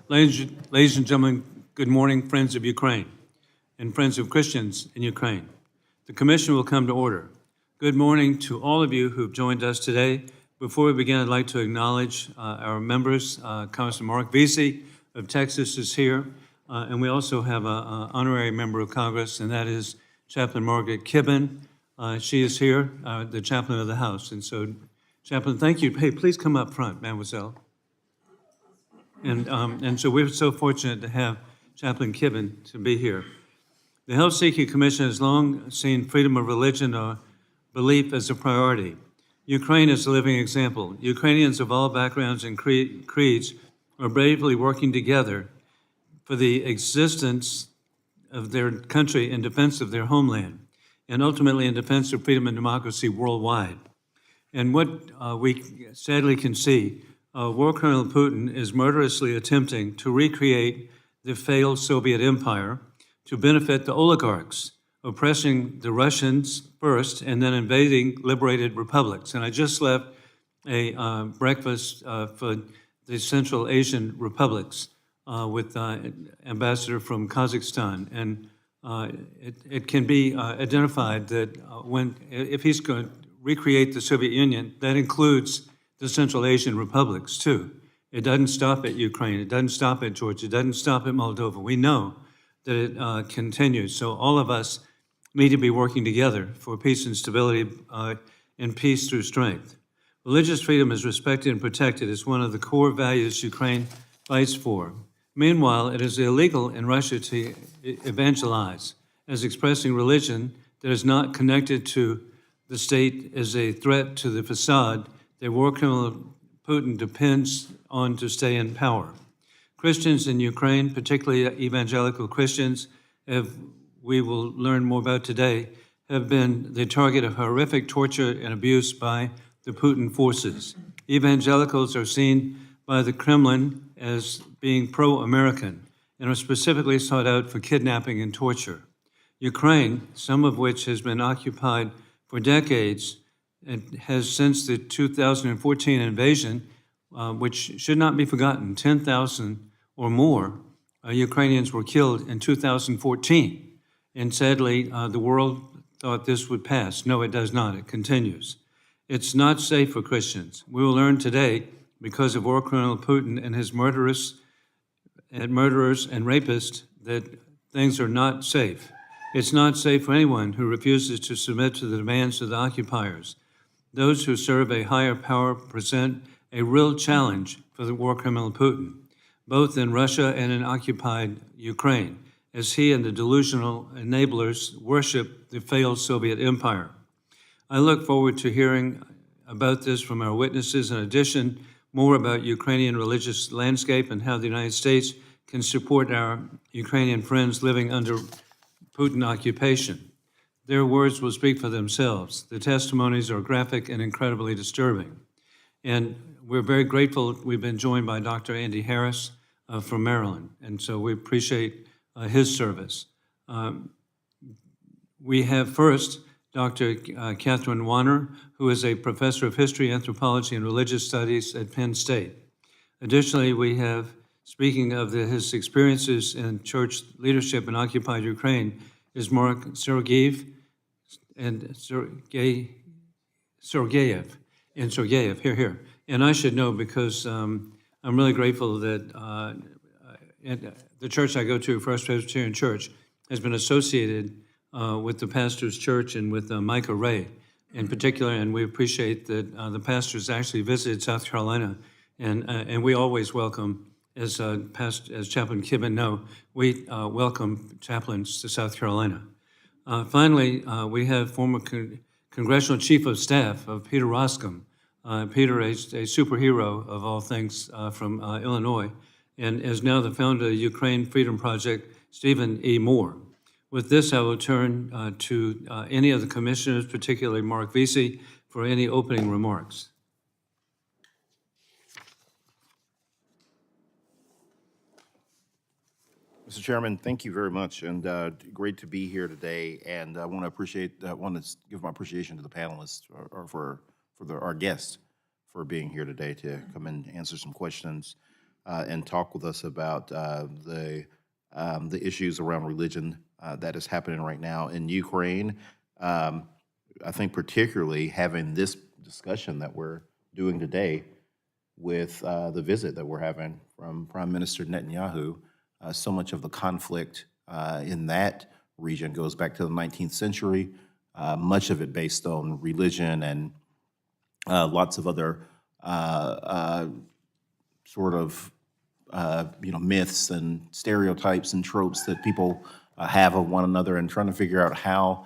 Ladies and gentlemen, good morning, friends of Ukraine and friends of Christians in Ukraine. The Commission will come to order. Good morning to all of you who've joined us today. Before we begin, I'd like to acknowledge our members. Congressman Mark Vesey of Texas is here, and we also have an honorary member of Congress, and that is Chaplain Margaret Kibben. She is here, the chaplain of the House. And so, Chaplain, thank you. Hey, please come up front, mademoiselle. And so we're so fortunate to have Chaplain Kibben to be here. The Helsinki Commission has long seen freedom of religion or belief as a priority. Ukraine is a living example. Ukrainians of all backgrounds and creeds are bravely working together for the existence of their country in defense of their homeland, and ultimately in defense of freedom and democracy worldwide. And what we sadly can see, War Colonel Putin is murderously attempting to recreate the failed Soviet empire to benefit the oligarchs, oppressing the Russians first and then invading liberated republics. And I just left a breakfast for the Central Asian republics with ambassador from Kazakhstan. And it can be identified that if he's going to recreate the Soviet Union, that includes the Central Asian republics too. It doesn't stop at Ukraine, it doesn't stop at Georgia, it doesn't stop at Moldova. We know that it continues. So all of us need to be working together for peace and stability and peace through strength. Religious freedom is respected and protected. It's one of the core values Ukraine fights for. Meanwhile, it is illegal in Russia to evangelize, as expressing religion that is not connected to the state as a threat to the facade that War Colonel Putin depends on to stay in power. Christians in Ukraine, particularly evangelical Christians, we will learn more about today, have been the target of horrific torture and abuse by the Putin forces. Evangelicals are seen by the Kremlin as being pro-American and are specifically sought out for kidnapping and torture. Ukraine, some of which has been occupied for decades, and has since the 2014 invasion, which should not be forgotten, 10,000 or more Ukrainians were killed in 2014. And sadly, the world thought this would pass. No, it does not. It continues. It's not safe for Christians. We will learn today, because of War Colonel Putin and his murderers and rapists, that things are not safe. It's not safe for anyone who refuses to submit to the demands of the occupiers. Those who serve a higher power present a real challenge for the War Colonel Putin, both in Russia and in occupied Ukraine, as he and the delusional enablers worship the failed Soviet empire. I look forward to hearing about this from our witnesses. In addition, more about Ukrainian religious landscape and how the United States can support our Ukrainian friends living under Putin occupation. Their words will speak for themselves. The testimonies are graphic and incredibly disturbing. And we're very grateful. We've been joined by Dr. Andy Harris from Maryland, and so we appreciate his service. We have first Dr. Catherine Warner, who is a professor of history, anthropology, and religious studies at Penn State. Additionally, we have, speaking of his experiences in church leadership in occupied Ukraine, is Mark Sergeev and Sergeev, here. And I should know because I'm really grateful that the church I go to, First Presbyterian Church, has been associated with the pastor's church and with Micah Ray in particular, and we appreciate that the pastors actually visited South Carolina, and we always welcome, as Chaplain Kibben know, we welcome chaplains to South Carolina. Finally, we have former Congressional Chief of Staff of Peter Roscom. Peter is a superhero of all things from Illinois, and is now the founder of the Ukraine Freedom Project, Stephen E. Moore. With this, I will turn to any of the commissioners, particularly Mark Vesey, for any opening remarks. Mr. Chairman, thank you very much, and great to be here today. And I want to give my appreciation to the panelists or for our guests for being here today to come and answer some questions. and talk with us about the issues around religion that is happening right now in Ukraine. I think particularly having this discussion that we're doing today with the visit that we're having from Prime Minister Netanyahu. So much of the conflict in that region goes back to the 19th century, much of it based on religion and lots of other sort of myths and stereotypes and tropes that people have of one another, and trying to figure out how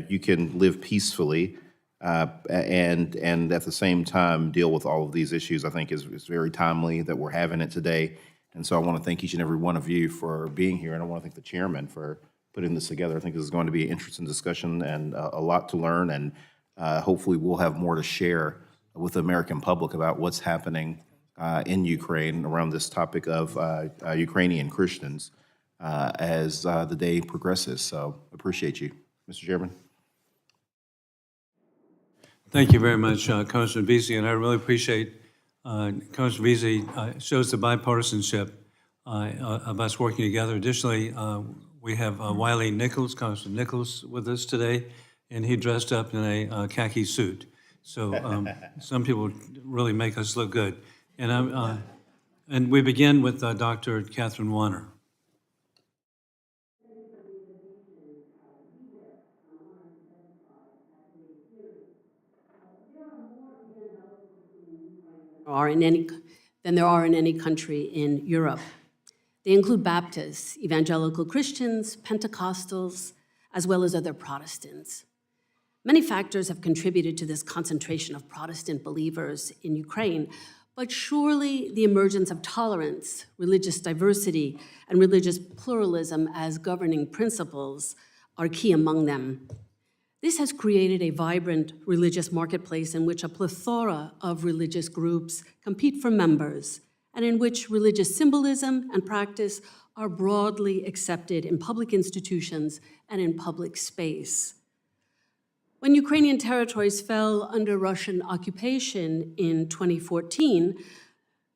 you can live peacefully and at the same time deal with all of these issues. I think is very timely that we're having it today. And so I want to thank each and every one of you for being here, and I want to thank the chairman for putting this together. I think this is going to be an interesting discussion and a lot to learn, and hopefully we'll have more to share with the American public about what's happening in Ukraine around this topic of Ukrainian Christians as the day progresses. So appreciate you, Mr. Chairman. Thank you very much, Congressman Veazey, and I really appreciate Congressman Veazey shows the bipartisanship of us working together. Additionally, we have Wiley Nichols, Congressman Nichols, with us today, and he dressed up in a khaki suit. So some people really make us look good. And we begin with Dr. Catherine Warner. Than there are in any country in Europe. They include Baptists, evangelical Christians, Pentecostals, as well as other Protestants. Many factors have contributed to this concentration of Protestant believers in Ukraine, but surely the emergence of tolerance, religious diversity, and religious pluralism as governing principles are key among them. This has created a vibrant religious marketplace in which a plethora of religious groups compete for members, and in which religious symbolism and practice are broadly accepted in public institutions and in public space. When Ukrainian territories fell under Russian occupation in 2014,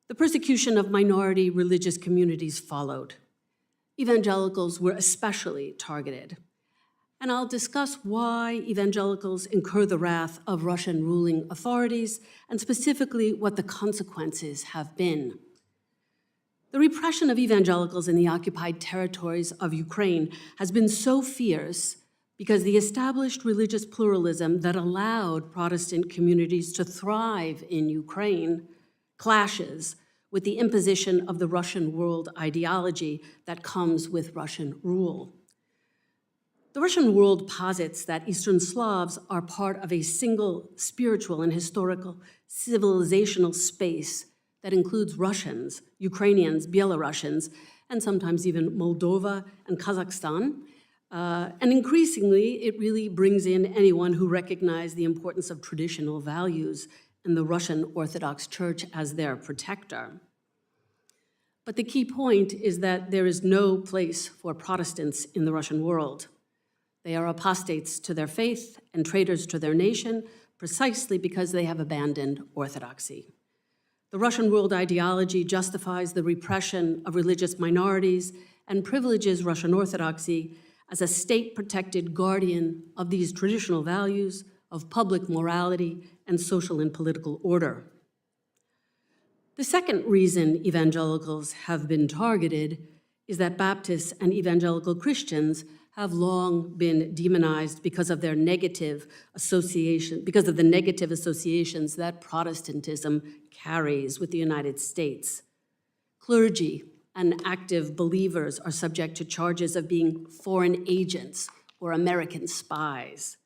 the persecution of minority religious communities followed. Evangelicals were especially targeted. And I'll discuss why evangelicals incur the wrath of Russian ruling authorities, and specifically what the consequences have been. The repression of evangelicals in the occupied territories of Ukraine has been so fierce because the established religious pluralism that allowed Protestant communities to thrive in Ukraine clashes with the imposition of the Russian world ideology that comes with Russian rule. The Russian world posits that Eastern Slavs are part of a single spiritual and historical civilizational space that includes Russians, Ukrainians, Belarusians, and sometimes even Moldova and Kazakhstan. And increasingly, it really brings in anyone who recognizes the importance of traditional values and the Russian Orthodox Church as their protector. But the key point is that there is no place for Protestants in the Russian world. They are apostates to their faith and traitors to their nation precisely because they have abandoned orthodoxy. The Russian world ideology justifies the repression of religious minorities and privileges Russian orthodoxy as a state-protected guardian of these traditional values of public morality and social and political order. The second reason evangelicals have been targeted is that Baptists and evangelical Christians have long been demonized because of their negative association, because of the negative associations that Protestantism carries with the United States. Clergy and active believers are subject to charges of being foreign agents or American spies.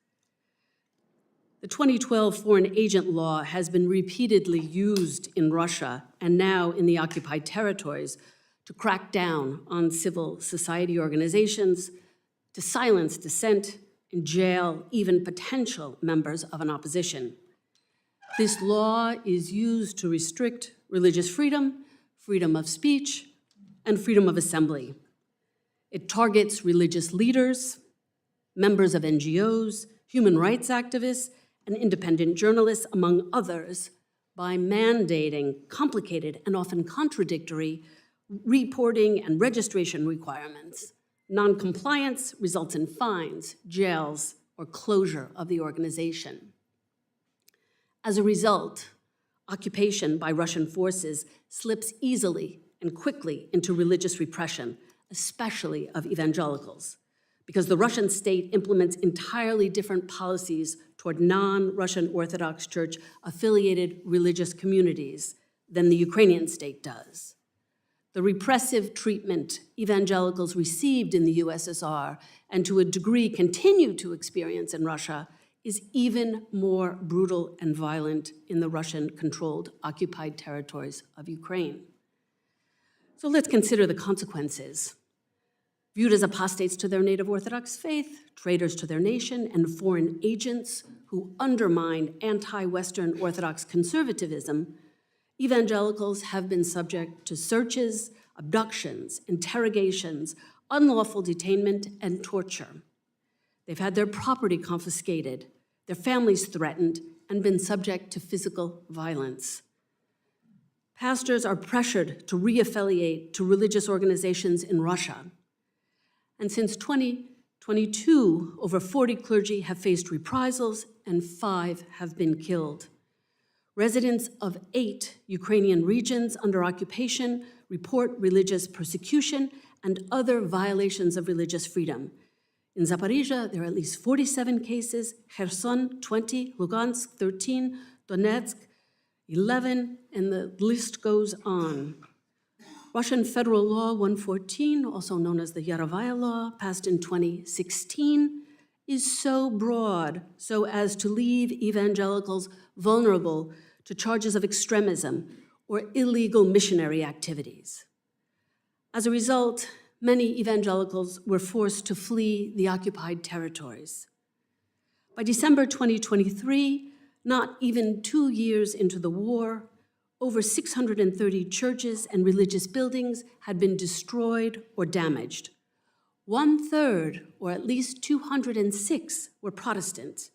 The 2012 foreign agent law has been repeatedly used in Russia and now in the occupied territories to crack down on civil society organizations, to silence dissent, and jail even potential members of an opposition. This law is used to restrict religious freedom, freedom of speech, and freedom of assembly. It targets religious leaders, members of NGOs, human rights activists, and independent journalists, among others, by mandating complicated and often contradictory reporting and registration requirements. Non-compliance results in fines, jails, or closure of the organization. As a result, occupation by Russian forces slips easily and quickly into religious repression, especially of evangelicals, because the Russian state implements entirely different policies toward non-Russian Orthodox Church affiliated religious communities than the Ukrainian state does. The repressive treatment evangelicals received in the USSR and to a degree continue to experience in Russia is even more brutal and violent in the Russian-controlled occupied territories of Ukraine. So let's consider the consequences. Viewed as apostates to their native Orthodox faith, traitors to their nation, and foreign agents who undermine anti-Western Orthodox conservatism, evangelicals have been subject to searches, abductions, interrogations, unlawful detainment, and torture. They've had their property confiscated, their families threatened, and been subject to physical violence. Pastors are pressured to re-affiliate to religious organizations in Russia. And since 2022, over 40 clergy have faced reprisals and 5 have been killed. Residents of 8 Ukrainian regions under occupation report religious persecution and other violations of religious freedom. In Zaporizhia, there are at least 47 cases, Kherson, 20, Lugansk, 13, Donetsk, 11, and the list goes on. Russian Federal Law 114, also known as the Yarovaya Law, passed in 2016, is so broad so as to leave evangelicals vulnerable to charges of extremism or illegal missionary activities. As a result, many evangelicals were forced to flee the occupied territories. By December 2023, not even 2 years into the war, over 630 churches and religious buildings had been destroyed or damaged. 1/3, or at least 206, were Protestant.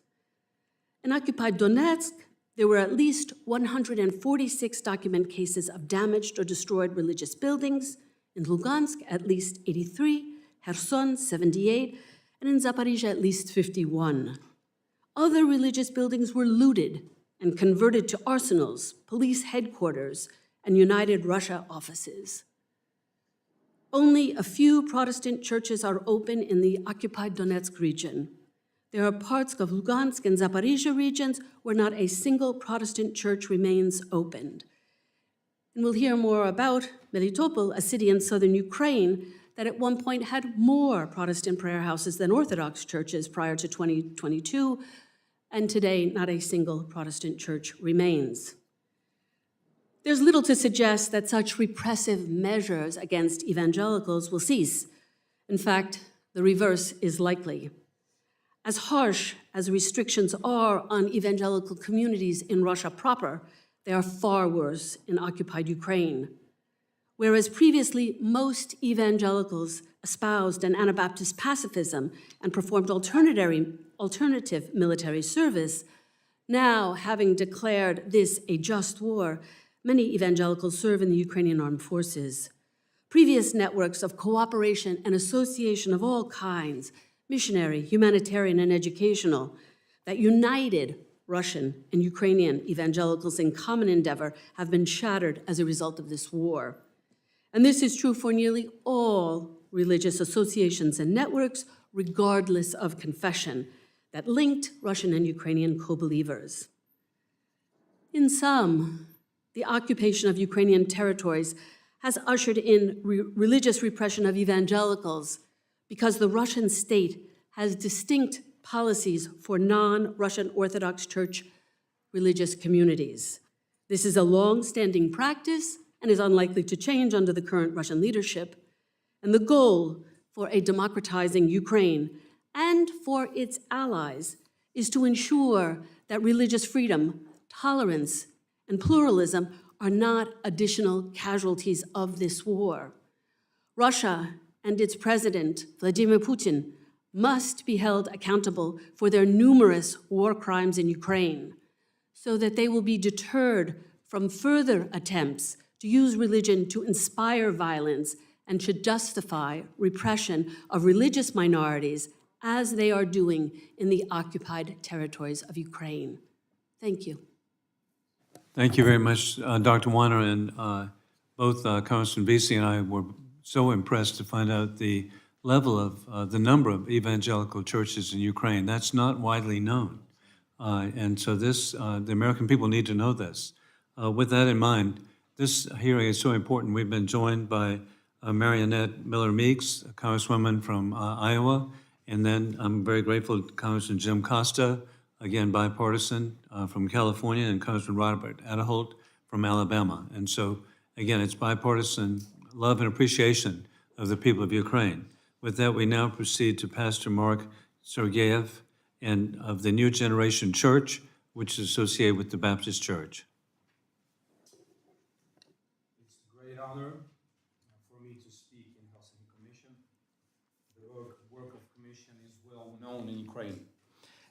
In occupied Donetsk, there were at least 146 documented cases of damaged or destroyed religious buildings. In Lugansk, at least 83, Kherson, 78, and in Zaporizhia, at least 51. Other religious buildings were looted and converted to arsenals, police headquarters, and United Russia offices. Only a few Protestant churches are open in the occupied Donetsk region. There are parts of Lugansk and Zaporizhia regions where not a single Protestant church remains opened. And we'll hear more about Melitopol, a city in southern Ukraine that at one point had more Protestant prayer houses than Orthodox churches prior to 2022, and today not a single Protestant church remains. There's little to suggest that such repressive measures against evangelicals will cease. In fact, the reverse is likely. As harsh as restrictions are on evangelical communities in Russia proper, they are far worse in occupied Ukraine. Whereas previously most evangelicals espoused an Anabaptist pacifism and performed alternative military service, now having declared this a just war, many evangelicals serve in the Ukrainian armed forces. Previous networks of cooperation and association of all kinds, missionary, humanitarian, and educational, that united Russian and Ukrainian evangelicals in common endeavor have been shattered as a result of this war. And this is true for nearly all religious associations and networks, regardless of confession, that linked Russian and Ukrainian co-believers. In sum, the occupation of Ukrainian territories has ushered in religious repression of evangelicals because the Russian state has distinct policies for non-Russian Orthodox Church religious communities. This is a long-standing practice and is unlikely to change under the current Russian leadership. And the goal for a democratizing Ukraine and for its allies is to ensure that religious freedom, tolerance, and pluralism are not additional casualties of this war. Russia and its president, Vladimir Putin, must be held accountable for their numerous war crimes in Ukraine so that they will be deterred from further attempts to use religion to inspire violence and to justify repression of religious minorities as they are doing in the occupied territories of Ukraine. Thank you. Thank you very much, Dr. Warner, and both Congressman Vesey and I were so impressed to find out the level of the number of evangelical churches in Ukraine. That's not widely known. And so the American people need to know this. With that in mind, this hearing is so important. We've been joined by Marionette Miller-Meeks, a congresswoman from Iowa, and then I'm very grateful to Congressman Jim Costa, again bipartisan, from California, and Congressman Robert Aderholt from Alabama. And so, again, it's bipartisan love and appreciation of the people of Ukraine. With that, we now proceed to Pastor Mark Sergeev and of the New Generation Church, which is associated with the Baptist Church. It's a great honor for me to speak in Helsinki Commission. The work of Commission is well known in Ukraine.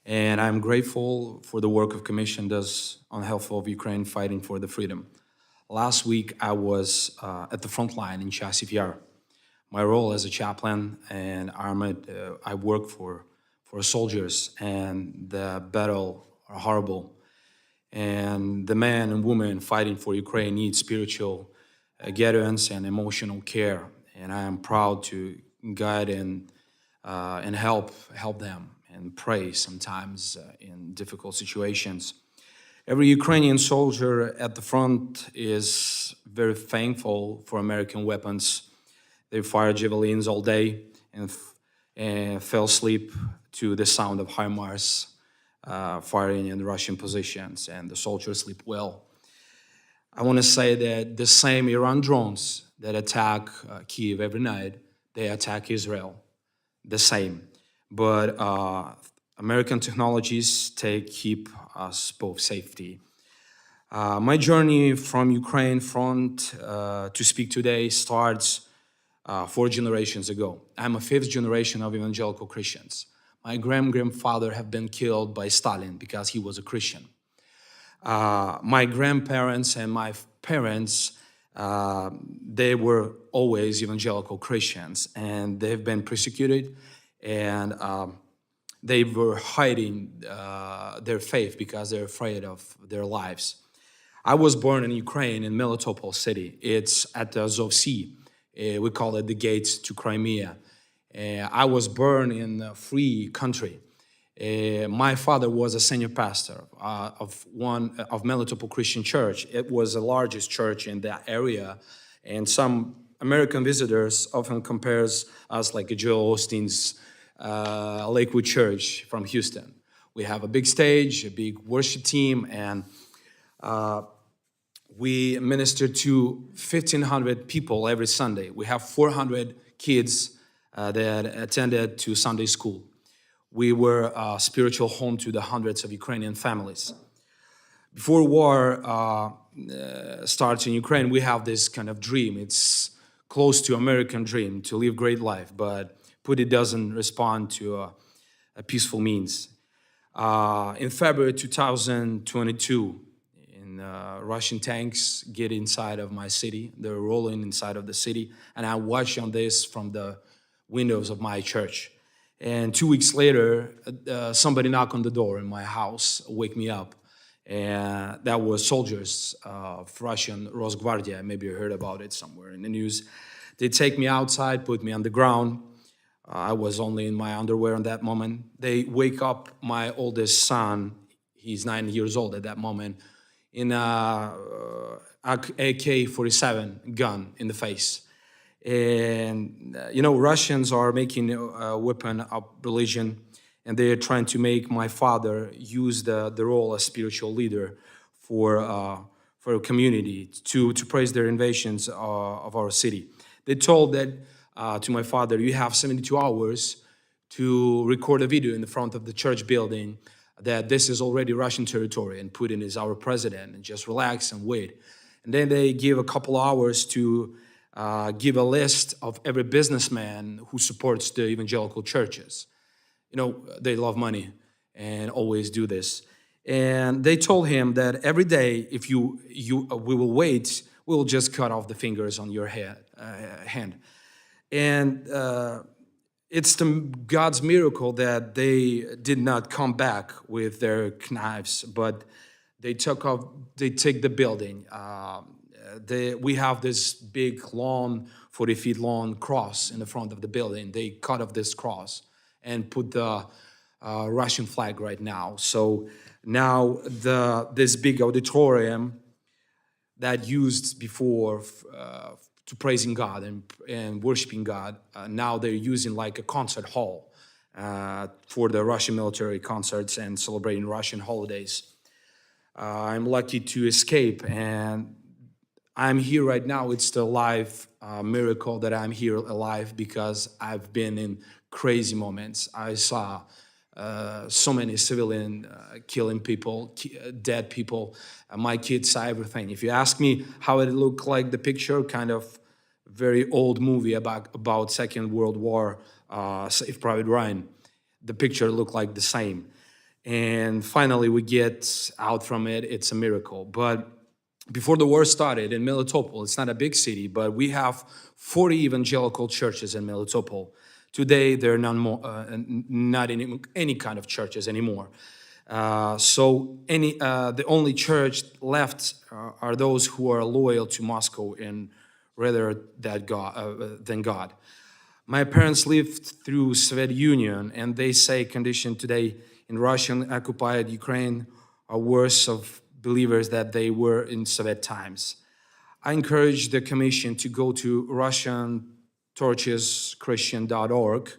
And I'm grateful for the work of Commission does on behalf of Ukraine fighting for the freedom. Last week, I was at the front line in Chasiv Yar. My role as a chaplain and armored, I work for soldiers, and the battle are horrible. And the men and women fighting for Ukraine need spiritual guidance and emotional care. And I am proud to guide and help them and pray sometimes in difficult situations. Every Ukrainian soldier at the front is very thankful for American weapons. They fire javelins all day and fell asleep to the sound of HIMARS firing in Russian positions, and the soldiers sleep well. I want to say that the same Iran drones that attack Kyiv every night, they attack Israel, the same. But American technologies keep us both safety. My journey from Ukraine front to speak today starts 4 generations ago. I'm a 5th generation of evangelical Christians. My grandfather have been killed by Stalin because he was a Christian. My grandparents and my parents, they were always evangelical Christians, and they've been persecuted, and they were hiding their faith because they're afraid of their lives. I was born in Ukraine, in Melitopol city. It's at the Azov Sea. We call it the gates to Crimea. I was born in a free country. My father was a senior pastor of Melitopol Christian Church. It was the largest church in that area, and some American visitors often compares us like a Joel Osteen's Lakewood Church from Houston. We have a big stage, a big worship team, and we minister to 1,500 people every Sunday. We have 400 kids that attended to Sunday school. We were a spiritual home to the hundreds of Ukrainian families. Before war starts in Ukraine, we have this kind of dream. It's close to American dream to live great life, but Putin doesn't respond to a peaceful means. In February 2022, Russian tanks get inside of my city. They're rolling inside of the city, and I watch on this from the windows of my church. And 2 weeks later, somebody knocked on the door in my house, wake me up. And that was soldiers of Russian Rosgvardia. Maybe you heard about it somewhere in the news. They take me outside, put me on the ground. I was only in my underwear at that moment. They wake up my oldest son. He's 9 years old at that moment, in a AK-47 gun in the face. And, Russians are making a weapon of religion, and they are trying to make my father use the role as spiritual leader for a community to praise their invasions of our city. They told that to my father, you have 72 hours to record a video in the front of the church building that this is already Russian territory and Putin is our president, and just relax and wait. And then they give a couple hours to give a list of every businessman who supports the evangelical churches. They love money and always do this. And they told him that every day, if we will wait, we will just cut off the fingers on your hand. And it's God's miracle that they did not come back with their knives, but they take the building. We have this big long, 40 feet long cross in the front of the building. They cut off this cross and put the Russian flag right now. So now this big auditorium that used before to praising God and worshiping God, now they're using like a concert hall for the Russian military concerts and celebrating Russian holidays. I'm lucky to escape, and I'm here right now. It's the life miracle that I'm here alive, because I've been in crazy moments. I saw so many civilian killing people, dead people. My kids saw everything. If you ask me how it looked like, the picture, kind of very old movie about Second World War, Saving Private Ryan, the picture looked like the same. And finally we get out from it. It's a miracle. But before the war started in Melitopol, it's not a big city, but we have 40 evangelical churches in Melitopol. Today, there are not any kind of churches anymore. So the only church left are those who are loyal to Moscow and rather than God. My parents lived through Soviet Union, and they say conditions today in Russian occupied Ukraine are worse of believers than they were in Soviet times. I encourage the Commission to go to RussianChristian.org,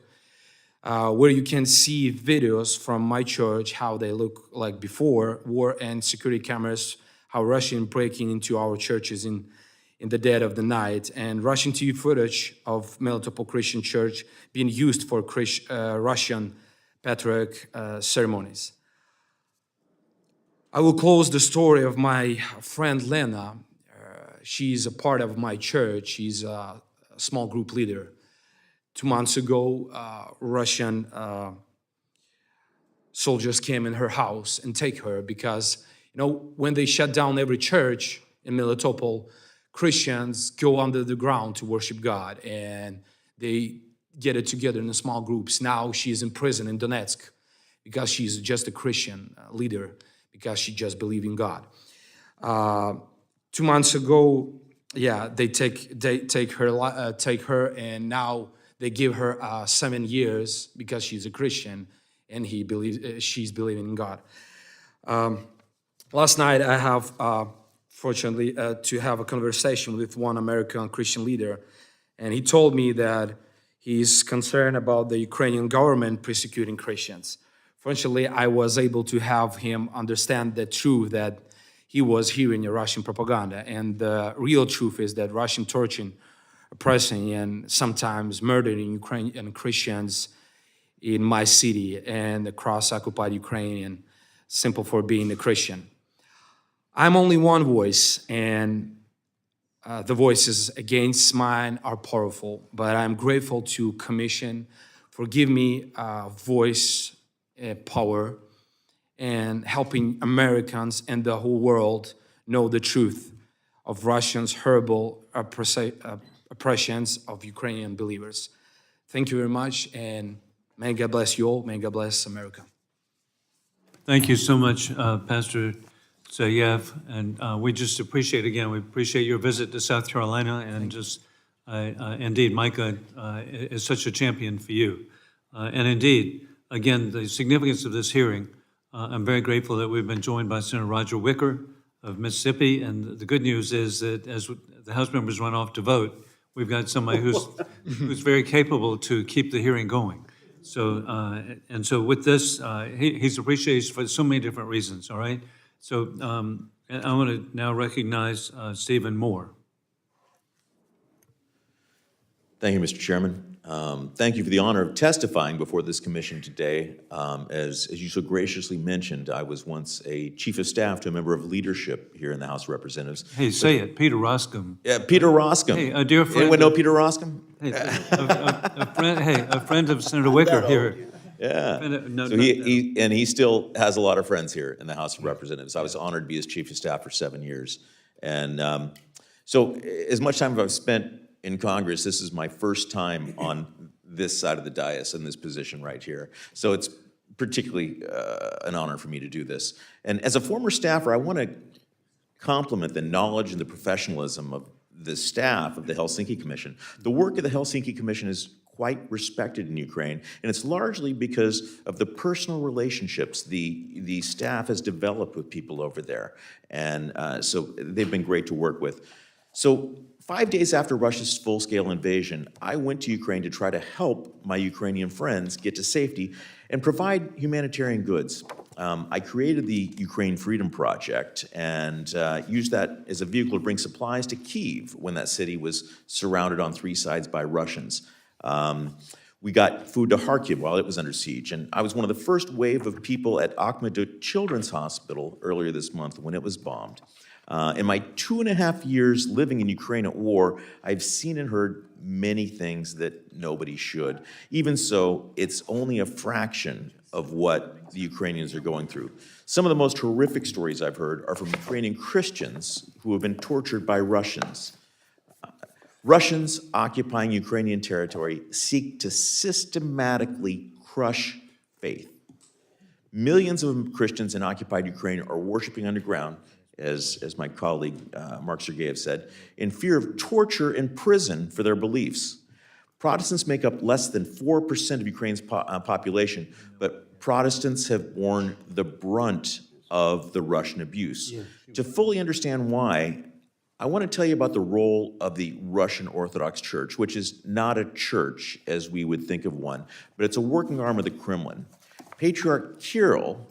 where you can see videos from my church, how they look like before war, and security cameras, how Russian breaking into our churches in the dead of the night, and Russian TV footage of Melitopol Christian Church being used for Russian patriarch ceremonies. I will close the story of my friend Lena. She's a part of my church. She's a small group leader. 2 months ago, Russian soldiers came in her house and take her because, when they shut down every church in Melitopol, Christians go under the ground to worship God, and they get it together in small groups. Now she's in prison in Donetsk because she's just a Christian leader, because she just believes in God. 2 months ago, they take her, and now they give her 7 years because she's a Christian, and she's believing in God. Last night, I have fortunately to have a conversation with one American Christian leader, and he told me that he's concerned about the Ukrainian government persecuting Christians. Fortunately, I was able to have him understand the truth that he was hearing Russian propaganda. And the real truth is that Russian torturing, oppressing, and sometimes murdering Ukrainian Christians in my city and across occupied Ukraine, simple for being a Christian. I'm only one voice, and the voices against mine are powerful, but I'm grateful to Commission for giving me a voice, power, and helping Americans and the whole world know the truth of Russians' horrible oppressions of Ukrainian believers. Thank you very much, and may God bless you all. May God bless America. Thank you so much, Pastor Sergeev, and we just appreciate your visit to South Carolina, and indeed, Micah is such a champion for you. And indeed, again, the significance of this hearing, I'm very grateful that we've been joined by Senator Roger Wicker of Mississippi, and the good news is that as the House members run off to vote, we've got somebody who's very capable to keep the hearing going. So, so with this, he's appreciated for so many different reasons, all right? So I want to now recognize Stephen Moore. Thank you, Mr. Chairman. Thank you for the honor of testifying before this commission today. As you so graciously mentioned, I was once a chief of staff to a member of leadership here in the House of Representatives. Hey, say it, Peter Roscom. Yeah, Peter Roscom. Hey, a dear friend. Anyone know Peter Roscom? Hey, a friend of Senator Wicker here. Yeah. No, So he still has a lot of friends here in the House of Representatives. I was honored to be his chief of staff for 7 years. And so as much time as I've spent in Congress, this is my first time on this side of the dais in this position right here. So it's particularly an honor for me to do this. And as a former staffer, I want to compliment the knowledge and the professionalism of the staff of the Helsinki Commission. The work of the Helsinki Commission is quite respected in Ukraine, and it's largely because of the personal relationships the staff has developed with people over there. And so they've been great to work with. So 5 days after Russia's full-scale invasion, I went to Ukraine to try to help my Ukrainian friends get to safety and provide humanitarian goods. I created the Ukraine Freedom Project and used that as a vehicle to bring supplies to Kyiv when that city was surrounded on 3 sides by Russians. We got food to Kharkiv while it was under siege, and I was one of the first wave of people at Akhmedov Children's Hospital earlier this month when it was bombed. In my 2.5 years living in Ukraine at war, I've seen and heard many things that nobody should. Even so, it's only a fraction of what the Ukrainians are going through. Some of the most horrific stories I've heard are from Ukrainian Christians who have been tortured by Russians. Russians occupying Ukrainian territory seek to systematically crush faith. Millions of Christians in occupied Ukraine are worshiping underground, as my colleague Mark Sergeev said, in fear of torture and prison for their beliefs. Protestants make up less than 4% of Ukraine's population, but Protestants have borne the brunt of the Russian abuse. To fully understand why, I want to tell you about the role of the Russian Orthodox Church, which is not a church as we would think of one, but it's a working arm of the Kremlin. Patriarch Kirill,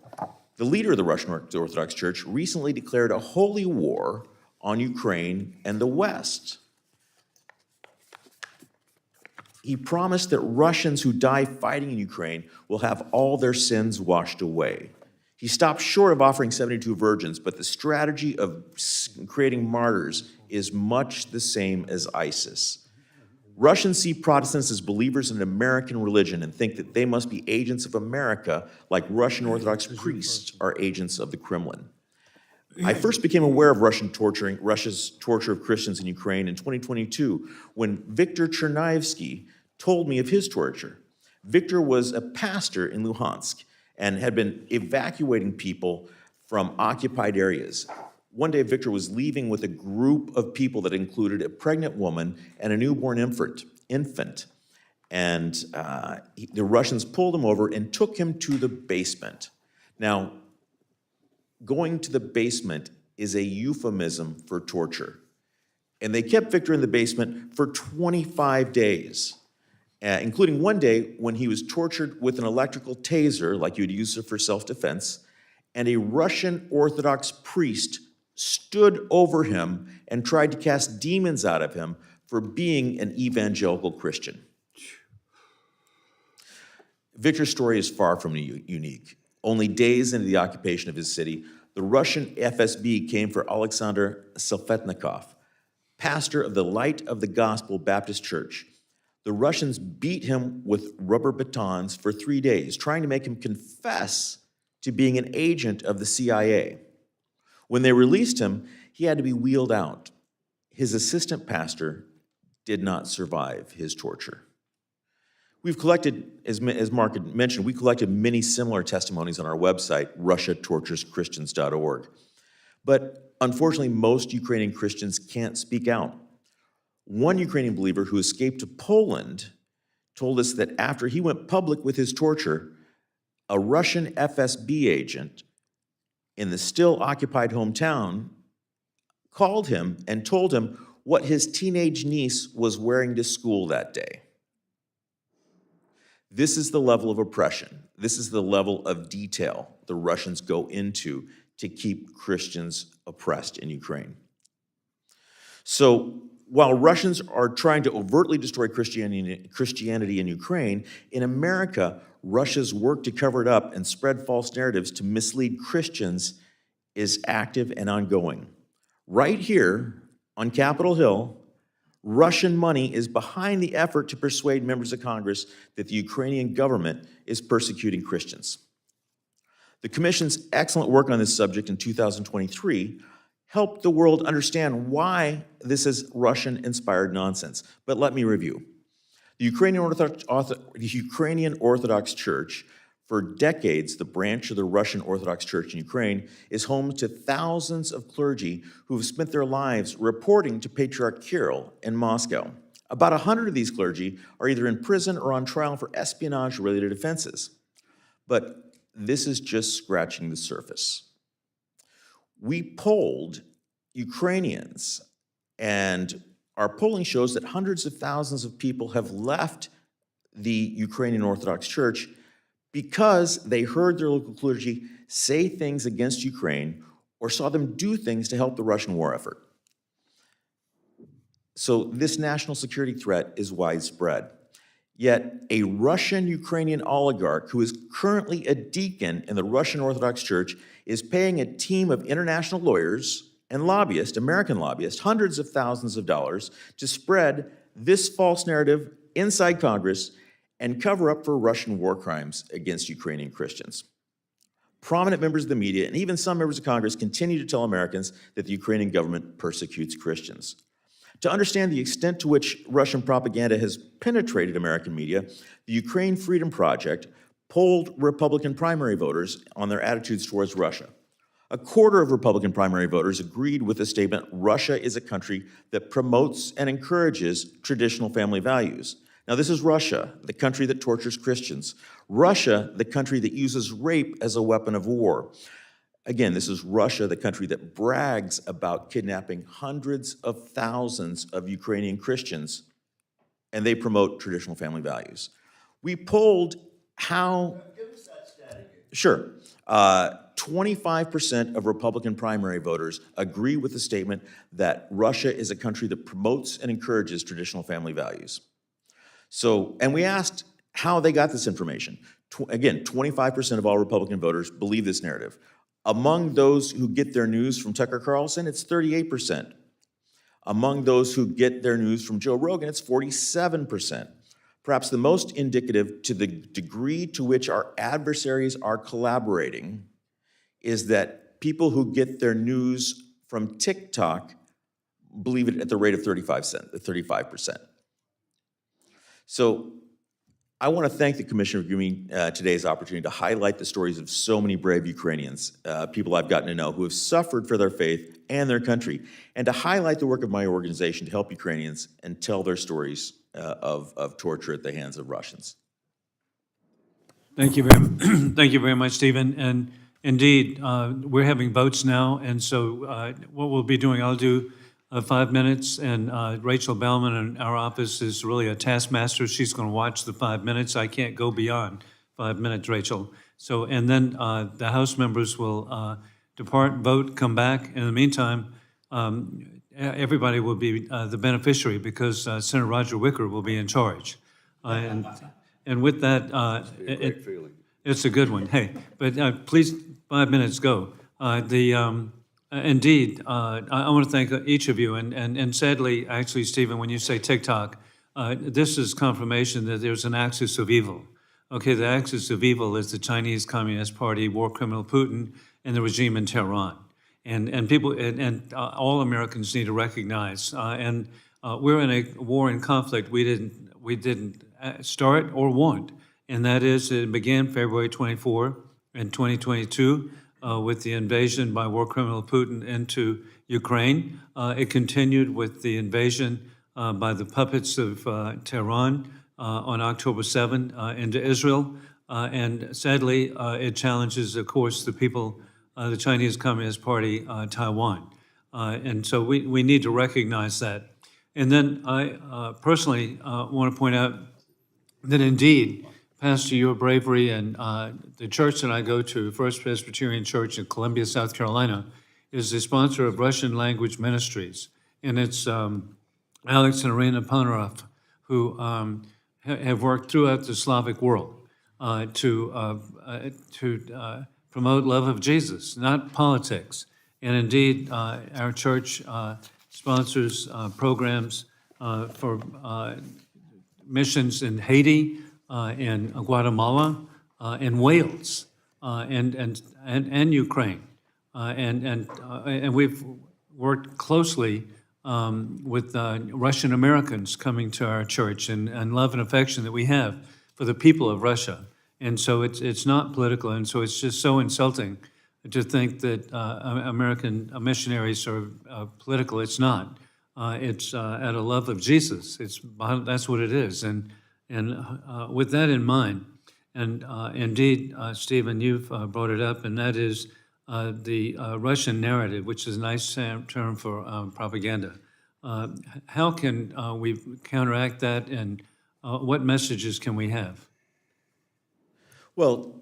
the leader of the Russian Orthodox Church, recently declared a holy war on Ukraine and the West. He promised that Russians who die fighting in Ukraine will have all their sins washed away. He stopped short of offering 72 virgins, but the strategy of creating martyrs is much the same as ISIS. Russians see Protestants as believers in American religion and think that they must be agents of America, like Russian Orthodox priests are agents of the Kremlin. I first became aware of Russia's torture of Christians in Ukraine in 2022 when Viktor Chernyavsky told me of his torture. Viktor was a pastor in Luhansk and had been evacuating people from occupied areas. One day, Viktor was leaving with a group of people that included a pregnant woman and a newborn infant. And the Russians pulled him over and took him to the basement. Now, going to the basement is a euphemism for torture. And they kept Viktor in the basement for 25 days, including one day when he was tortured with an electrical taser, like you'd use it for self-defense, and a Russian Orthodox priest stood over him and tried to cast demons out of him for being an evangelical Christian. Viktor's story is far from unique. Only days into the occupation of his city, the Russian FSB came for Alexander Selvetnikov, pastor of the Light of the Gospel Baptist Church. The Russians beat him with rubber batons for 3 days, trying to make him confess to being an agent of the CIA. When they released him, he had to be wheeled out. His assistant pastor did not survive his torture. We've collected, as Mark had mentioned, we collected many similar testimonies on our website, RussiaTorturesChristians.org. But unfortunately, most Ukrainian Christians can't speak out. One Ukrainian believer who escaped to Poland told us that after he went public with his torture, a Russian FSB agent in the still occupied hometown called him and told him what his teenage niece was wearing to school that day. This is the level of oppression. This is the level of detail the Russians go into to keep Christians oppressed in Ukraine. So while Russians are trying to overtly destroy Christianity in Ukraine, in America, Russia's work to cover it up and spread false narratives to mislead Christians is active and ongoing. Right here on Capitol Hill, Russian money is behind the effort to persuade members of Congress that the Ukrainian government is persecuting Christians. The Commission's excellent work on this subject in 2023 helped the world understand why this is Russian-inspired nonsense. But let me review. The Ukrainian Orthodox Church, for decades, the branch of the Russian Orthodox Church in Ukraine, is home to thousands of clergy who have spent their lives reporting to Patriarch Kirill in Moscow. About 100 of these clergy are either in prison or on trial for espionage-related offenses. But this is just scratching the surface. We polled Ukrainians, and our polling shows that hundreds of thousands of people have left the Ukrainian Orthodox Church because they heard their local clergy say things against Ukraine or saw them do things to help the Russian war effort. So this national security threat is widespread. Yet a Russian-Ukrainian oligarch who is currently a deacon in the Russian Orthodox Church is paying a team of international lawyers and lobbyists, American lobbyists, hundreds of thousands of dollars to spread this false narrative inside Congress and cover up for Russian war crimes against Ukrainian Christians. Prominent members of the media and even some members of Congress continue to tell Americans that the Ukrainian government persecutes Christians. To understand the extent to which Russian propaganda has penetrated American media, the Ukraine Freedom Project polled Republican primary voters on their attitudes towards Russia. A quarter of Republican primary voters agreed with the statement, Russia is a country that promotes and encourages traditional family values. Now, this is Russia, the country that tortures Christians. Russia, the country that uses rape as a weapon of war. Again, this is Russia, the country that brags about kidnapping hundreds of thousands of Ukrainian Christians, and they promote traditional family values. We polled how... Give us that stat again. Sure. 25% of Republican primary voters agree with the statement that Russia is a country that promotes and encourages traditional family values. So, and we asked how they got this information. Again, 25% of all Republican voters believe this narrative. Among those who get their news from Tucker Carlson, it's 38%. Among those who get their news from Joe Rogan, it's 47%. Perhaps the most indicative to the degree to which our adversaries are collaborating is that people who get their news from TikTok believe it at the rate of 35%. So I want to thank the Commission for giving me today's opportunity to highlight the stories of so many brave Ukrainians, people I've gotten to know who have suffered for their faith and their country, and to highlight the work of my organization to help Ukrainians and tell their stories of torture at the hands of Russians. Thank you very much, Stephen. And indeed, we're having votes now, and so what we'll be doing, I'll do 5 minutes, and Rachel Bellman in our office is really a taskmaster. She's going to watch the 5 minutes. I can't go beyond 5 minutes, Rachel. So, and then the House members will depart, vote, come back. In the meantime, everybody will be the beneficiary because Senator Roger Wicker will be in charge. And with that, it's a good one. Hey, but please, 5 minutes, go. Indeed, I want to thank each of you, and sadly, actually, Stephen, when you say TikTok, this is confirmation that there's an axis of evil. Okay, the axis of evil is the Chinese Communist Party, war criminal Putin, and the regime in Tehran. And people, and all Americans need to recognize, we're in a war and conflict we didn't start or want, and that is, it began February 24 in 2022, with the invasion by war criminal Putin into Ukraine. It continued with the invasion by the puppets of Tehran on October 7 into Israel. And sadly, it challenges, of course, the people, the Chinese Communist Party, Taiwan. And so we need to recognize that. And then I personally want to point out that indeed, Pastor, your bravery and the church that I go to, First Presbyterian Church in Columbia, South Carolina, is the sponsor of Russian language ministries. And it's Alex and Irina Panarov, who have worked throughout the Slavic world to promote love of Jesus, not politics. And indeed, our church sponsors programs for missions in Haiti, in Guatemala, in Wales, and Ukraine. And we've worked closely with Russian Americans coming to our church and love and affection that we have for the people of Russia. And so it's not political, and so it's just so insulting to think that American missionaries are political. It's not. It's out of love of Jesus. That's what it is. And with that in mind, and indeed, Stephen, you've brought it up, and that is the Russian narrative, which is a nice term for propaganda. How can we counteract that, and what messages can we have? Well,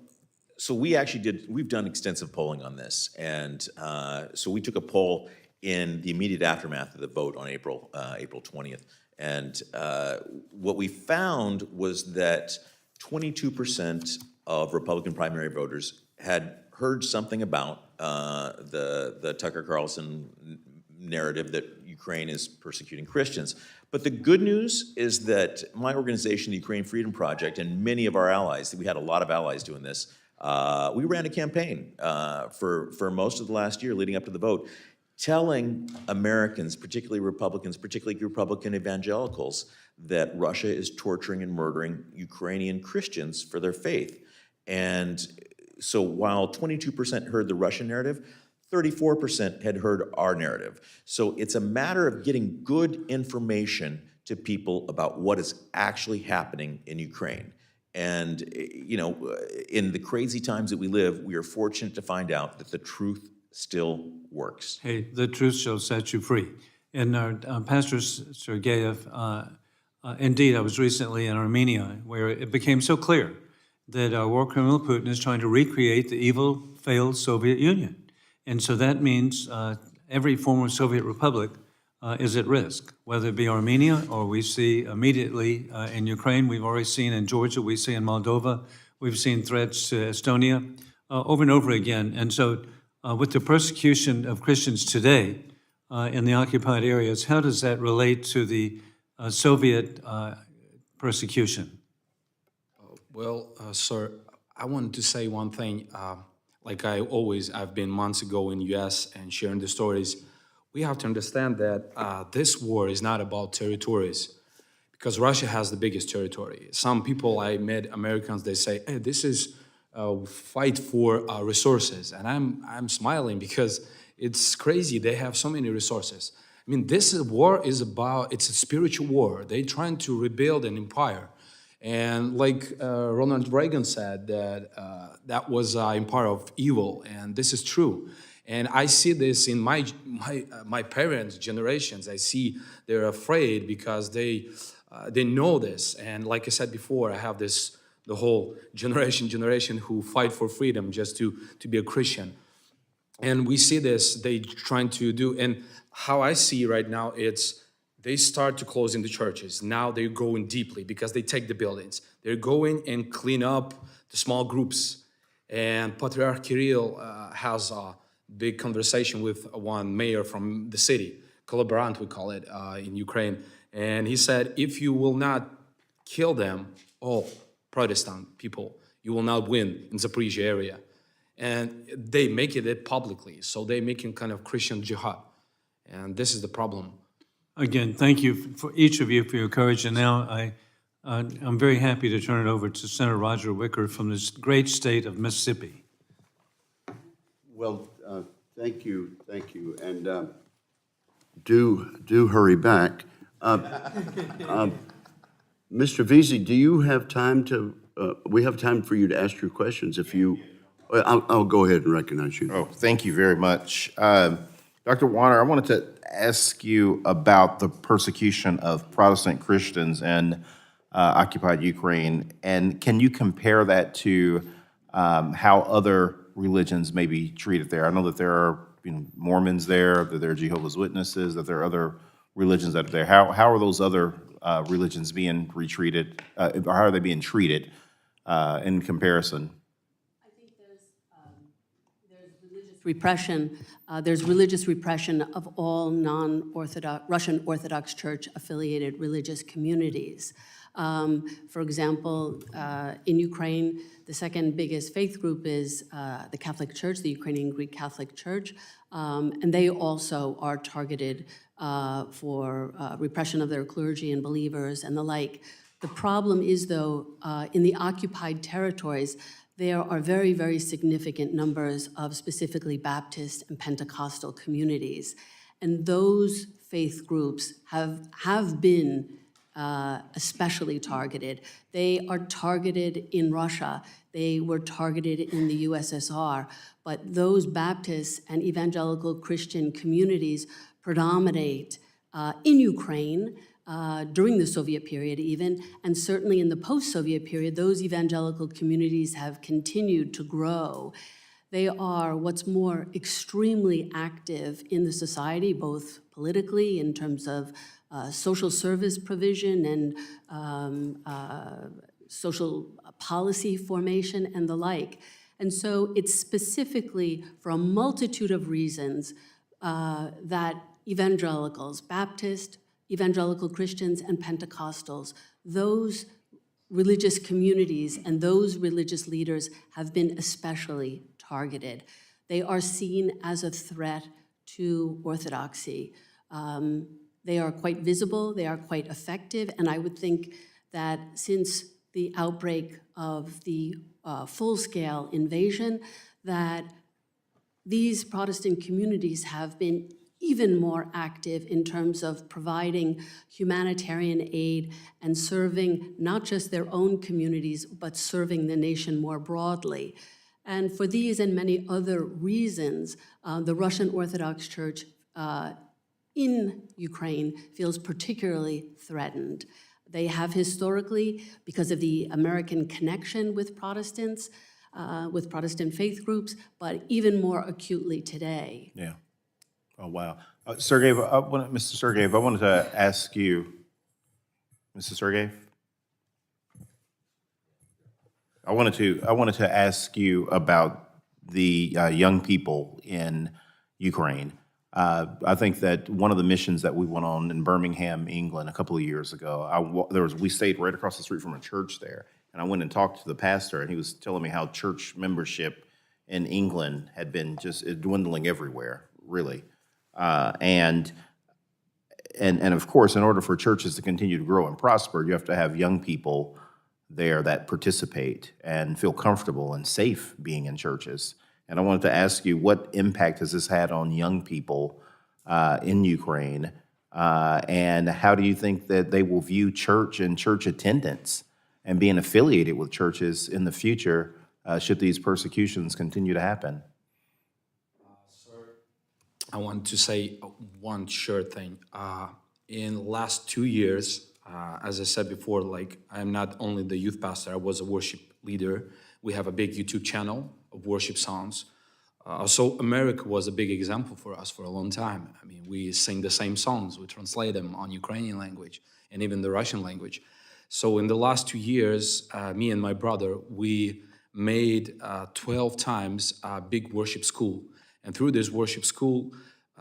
so we've done extensive polling on this, and so we took a poll in the immediate aftermath of the vote on April 20th, and what we found was that 22% of Republican primary voters had heard something about the Tucker Carlson narrative that Ukraine is persecuting Christians. But the good news is that my organization, the Ukraine Freedom Project, and many of our allies, we had a lot of allies doing this, we ran a campaign for most of the last year leading up to the vote, telling Americans, particularly Republicans, particularly Republican evangelicals, that Russia is torturing and murdering Ukrainian Christians for their faith. And so while 22% heard the Russian narrative, 34% had heard our narrative. So it's a matter of getting good information to people about what is actually happening in Ukraine. And, you know, in the crazy times that we live, we are fortunate to find out that the truth still works. Hey, the truth shall set you free. And Pastor Sergeev, indeed, I was recently in Armenia, where it became so clear that war criminal Putin is trying to recreate the evil, failed Soviet Union. And so that means every former Soviet republic is at risk, whether it be Armenia or we see immediately in Ukraine, we've already seen in Georgia, we see in Moldova, we've seen threats to Estonia over and over again. And so with the persecution of Christians today in the occupied areas, how does that relate to the Soviet persecution? Well, sir, I wanted to say one thing. Like I've been months ago in U.S. and sharing the stories. We have to understand that this war is not about territories, because Russia has the biggest territory. Some people I met, Americans, they say, hey, this is a fight for resources. And I'm smiling because it's crazy. They have so many resources. I mean, war is it's a spiritual war. They're trying to rebuild an empire. And like Ronald Reagan said, that was an empire of evil, and this is true. And I see this in my parents' generations. I see they're afraid because they know this. And like I said before, I have the whole generation who fight for freedom just to be a Christian. And we see this, they trying to do, and how I see right now, they start to close in the churches. Now they're going deeply because they take the buildings. They're going and clean up the small groups. And Patriarch Kirill has a big conversation with one mayor from the city, collaborant we call it in Ukraine. And he said, if you will not kill them, all Protestant people, you will not win in Zaporizhia area. And they make it publicly. So they're making kind of Christian jihad. And this is the problem. Again, thank you for each of you for your courage. And now I'm very happy to turn it over to Senator Roger Wicker from this great state of Mississippi. Well, thank you, and do hurry back. Mr. Veazey, do you have time to? We have time for you to ask your questions. If you, I'll go ahead and recognize you. Oh, thank you very much. Dr. Warner, I wanted to ask you about the persecution of Protestant Christians in occupied Ukraine, and can you compare that to how other religions may be treated there? I know that there are Mormons there, that there are Jehovah's Witnesses, that there are other religions that are there. How are those other religions being retreated, or how are they being treated in comparison? I think there's religious repression. There's religious repression of all non-Orthodox, Russian Orthodox Church-affiliated religious communities. For example, in Ukraine, the second biggest faith group is the Catholic Church, the Ukrainian Greek Catholic Church, and they also are targeted for repression of their clergy and believers and the like. The problem is, though, in the occupied territories, there are very, very significant numbers of specifically Baptist and Pentecostal communities. And those faith groups have been especially targeted. They are targeted in Russia. They were targeted in the USSR. But those Baptist and evangelical Christian communities predominate in Ukraine, during the Soviet period even, and certainly in the post-Soviet period, those evangelical communities have continued to grow. They are, what's more, extremely active in the society, both politically in terms of social service provision and social policy formation and the like. And so it's specifically for a multitude of reasons that evangelicals, Baptist, evangelical Christians, and Pentecostals, those religious communities and those religious leaders have been especially targeted. They are seen as a threat to orthodoxy. They are quite visible, they are quite effective, and I would think that since the outbreak of the full-scale invasion, that these Protestant communities have been even more active in terms of providing humanitarian aid and serving not just their own communities, but serving the nation more broadly. And for these and many other reasons, the Russian Orthodox Church in Ukraine feels particularly threatened. They have historically, because of the American connection with Protestants, with Protestant faith groups, but even more acutely today. Yeah. Oh, wow. Sergeev, Mr. Sergeev, I wanted to ask you, Mr. Sergeev? I wanted to ask you about the young people in Ukraine. I think that one of the missions that we went on in Birmingham, England, a couple of years ago, we stayed right across the street from a church there, and I went and talked to the pastor, and he was telling me how church membership in England had been just dwindling everywhere, really. And of course, in order for churches to continue to grow and prosper, you have to have young people there that participate and feel comfortable and safe being in churches. And I wanted to ask you, what impact has this had on young people in Ukraine? And how do you think that they will view church and church attendance and being affiliated with churches in the future should these persecutions continue to happen? I want to say one short thing. In the last 2 years, as I said before, I'm not only the youth pastor, I was a worship leader. We have a big YouTube channel of worship songs. So America was a big example for us for a long time. I mean, we sing the same songs, we translate them on Ukrainian language and even the Russian language. So in the last 2 years, me and my brother, we made 12 times a big worship school. And through this worship school,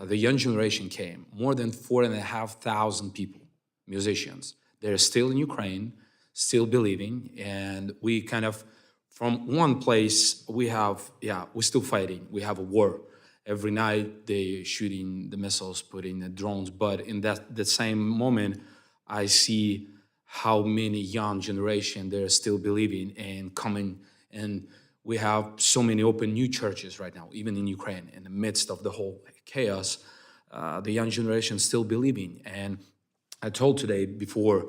the young generation came, more than 4,500 people, musicians. They're still in Ukraine, still believing, and we kind of, from one place, we're still fighting. We have a war. Every night, they shooting the missiles, putting the drones, but in the same moment, I see how many young generation, they're still believing and coming, and we have so many open new churches right now, even in Ukraine, in the midst of the whole chaos, the young generation still believing. And I told today before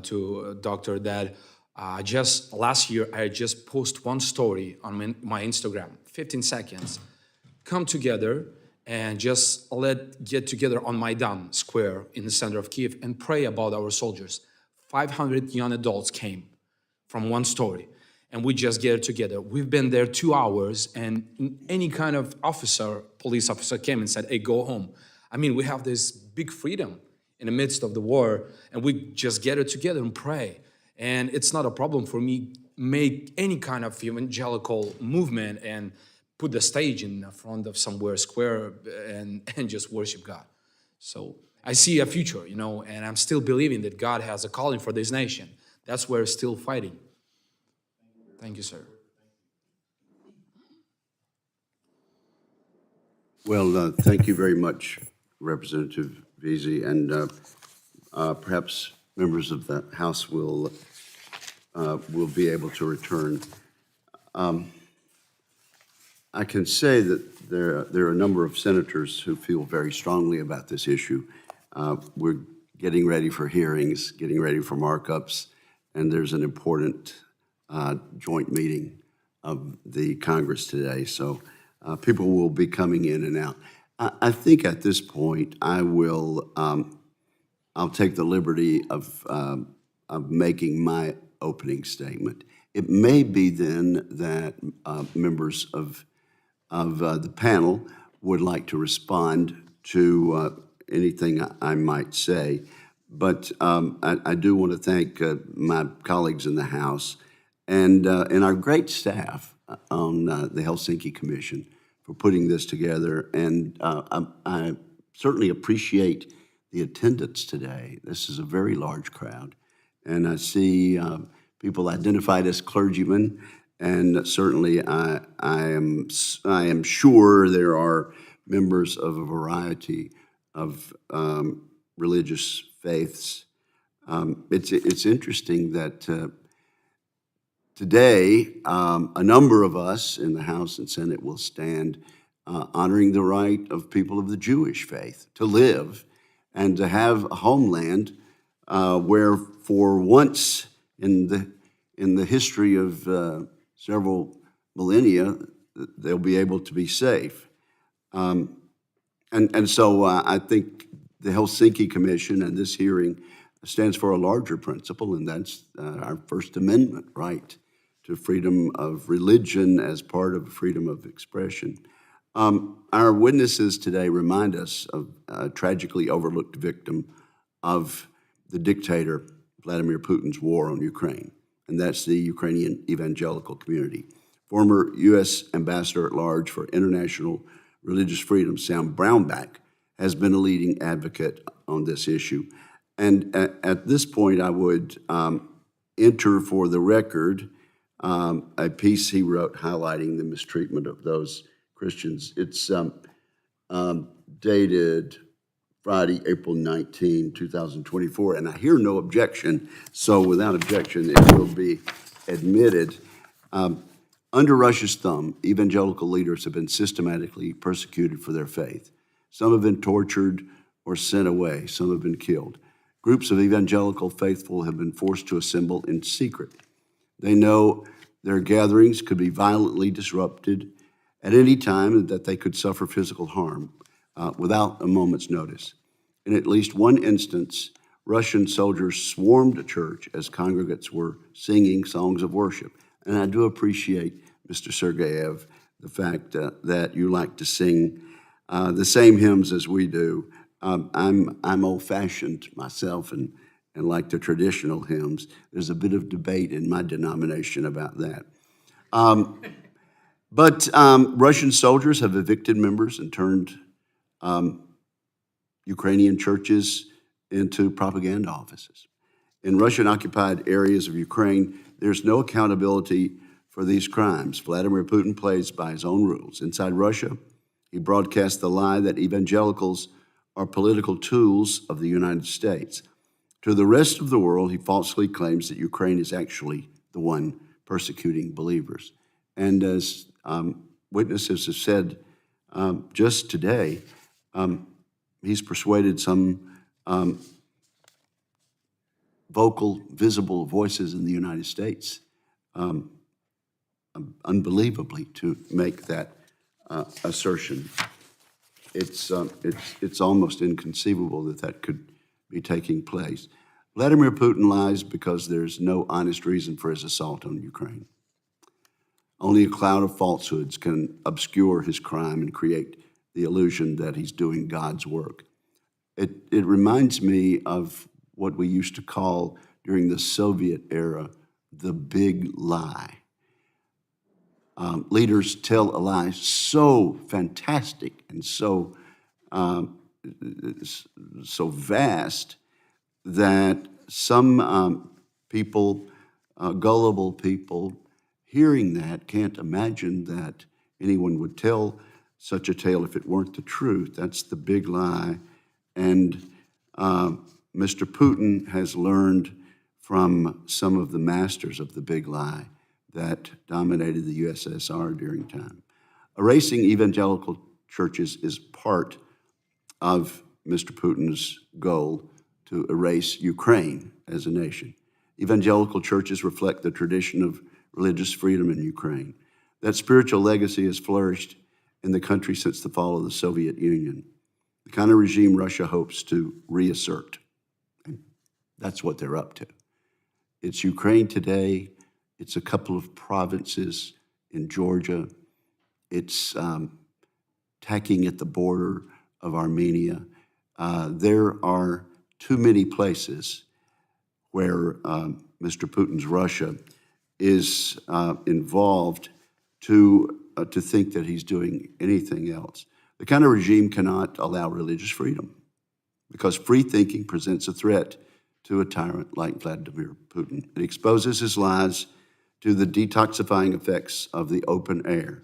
to a doctor that last year, I just posted one story on my Instagram, 15 seconds, come together and just get together on Maidan Square in the center of Kiev and pray about our soldiers. 500 young adults came from one story. And we just get together. We've been there 2 hours, and any kind of police officer came and said, hey, go home. I mean, we have this big freedom in the midst of the war, and we just get it together and pray. And it's not a problem for me make any kind of evangelical movement and put the stage in front of somewhere square and just worship God. So I see a future, and I'm still believing that God has a calling for this nation. That's where we're still fighting. Thank you, sir. Well, thank you very much, Representative Veazey, and perhaps members of the House will be able to return. I can say that there are a number of senators who feel very strongly about this issue. We're getting ready for hearings, getting ready for markups, and there's an important joint meeting of the Congress today. So people will be coming in and out. I think at this point I will. I'll take the liberty of making my opening statement. It may be then that members of the panel would like to respond to anything I might say. But I do want to thank my colleagues in the House and our great staff on the Helsinki Commission for putting this together. And I certainly appreciate the attendance today. This is a very large crowd. And I see people identified as clergymen, and certainly I am sure there are members of a variety of religious faiths. It's interesting that today a number of us in the House and Senate will stand honoring the right of people of the Jewish faith to live and to have a homeland where, for once in the history of several millennia, they'll be able to be safe. And so I think the Helsinki Commission and this hearing stands for a larger principle, and that's our First Amendment right to freedom of religion as part of freedom of expression. Our witnesses today remind us of a tragically overlooked victim of the dictator Vladimir Putin's war on Ukraine, and that's the Ukrainian evangelical community. Former U.S. Ambassador at Large for International Religious Freedom, Sam Brownback, has been a leading advocate on this issue. And at this point, I would enter for the record a piece he wrote highlighting the mistreatment of those Christians. It's dated Friday, April 19, 2024, and I hear no objection, so without objection, it will be admitted. Under Russia's thumb, evangelical leaders have been systematically persecuted for their faith. Some have been tortured or sent away. Some have been killed. Groups of evangelical faithful have been forced to assemble in secret. They know their gatherings could be violently disrupted at any time and that they could suffer physical harm without a moment's notice. In at least one instance, Russian soldiers swarmed a church as congregants were singing songs of worship. And I do appreciate, Mr. Sergeev, the fact that you like to sing the same hymns as we do. I'm old-fashioned myself and like the traditional hymns. There's a bit of debate in my denomination about that. But Russian soldiers have evicted members and turned Ukrainian churches into propaganda offices. In Russian-occupied areas of Ukraine, there's no accountability for these crimes. Vladimir Putin plays by his own rules. Inside Russia, he broadcasts the lie that evangelicals are political tools of the United States. To the rest of the world, he falsely claims that Ukraine is actually the one persecuting believers. And as witnesses have said just today, he's persuaded some vocal, visible voices in the United States, unbelievably, to make that assertion. It's almost inconceivable that that could be taking place. Vladimir Putin lies because there's no honest reason for his assault on Ukraine. Only a cloud of falsehoods can obscure his crime and create the illusion that he's doing God's work. It reminds me of what we used to call during the Soviet era the big lie. leaders tell a lie so fantastic and so so vast that some people, gullible people, hearing that can't imagine that anyone would tell such a tale if it weren't the truth. That's the big lie. And Mr. Putin has learned from some of the masters of the big lie that dominated the USSR during time. Erasing evangelical churches is part of Mr. Putin's goal to erase Ukraine as a nation. Evangelical churches reflect the tradition of religious freedom in Ukraine. That spiritual legacy has flourished in the country since the fall of the Soviet Union, the kind of regime Russia hopes to reassert. And that's what they're up to. It's Ukraine today. It's a couple of provinces in Georgia. It's tacking at the border of Armenia. There are too many places where Mr. Putin's Russia is involved to think that he's doing anything else. The kind of regime cannot allow religious freedom because free thinking presents a threat to a tyrant like Vladimir Putin. It exposes his lies to the detoxifying effects of the open air.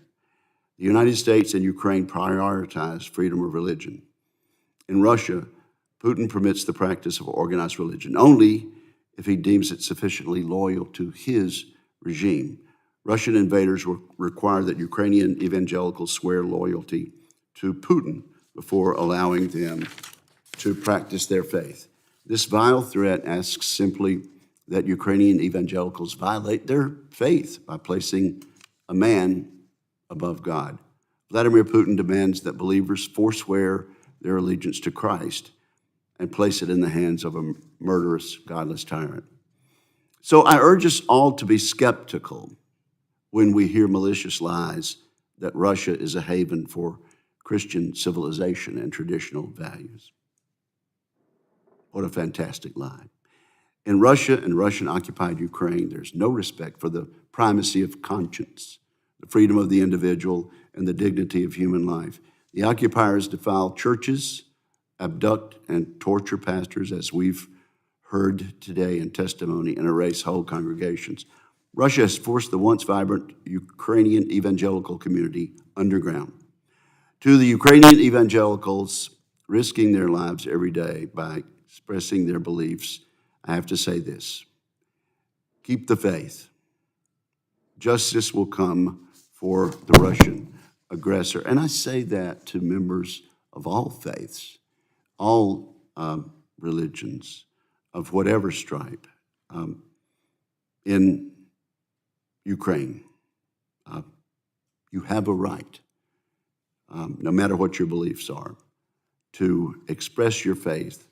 The United States and Ukraine prioritize freedom of religion. In Russia, Putin permits the practice of organized religion only if he deems it sufficiently loyal to his regime. Russian invaders require that Ukrainian evangelicals swear loyalty to Putin before allowing them to practice their faith. This vile threat asks simply that Ukrainian evangelicals violate their faith by placing a man above God. Vladimir Putin demands that believers forswear their allegiance to Christ and place it in the hands of a murderous, godless tyrant. So I urge us all to be skeptical when we hear malicious lies that Russia is a haven for Christian civilization and traditional values. What a fantastic lie. In Russia and Russian-occupied Ukraine, there's no respect for the primacy of conscience, the freedom of the individual, and the dignity of human life. The occupiers defile churches, abduct and torture pastors, as we've heard today in testimony, and erase whole congregations. Russia has forced the once vibrant Ukrainian evangelical community underground. To the Ukrainian evangelicals risking their lives every day by expressing their beliefs, I have to say this: keep the faith. Justice will come for the Russian aggressor. And I say that to members of all faiths, all religions, of whatever stripe, in Ukraine. You have a right, no matter what your beliefs are, to express your faith.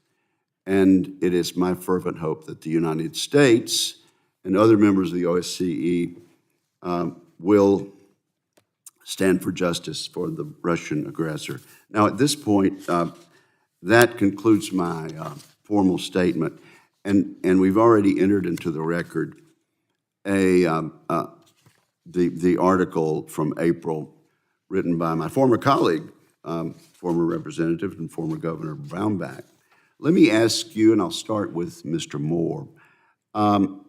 And it is my fervent hope that the United States and other members of the OSCE will stand for justice for the Russian aggressor. Now, at this point, that concludes my formal statement. And we've already entered into the record the article from April written by my former colleague, former Representative and former Governor Brownback. Let me ask you, and I'll start with Mr. Moore. In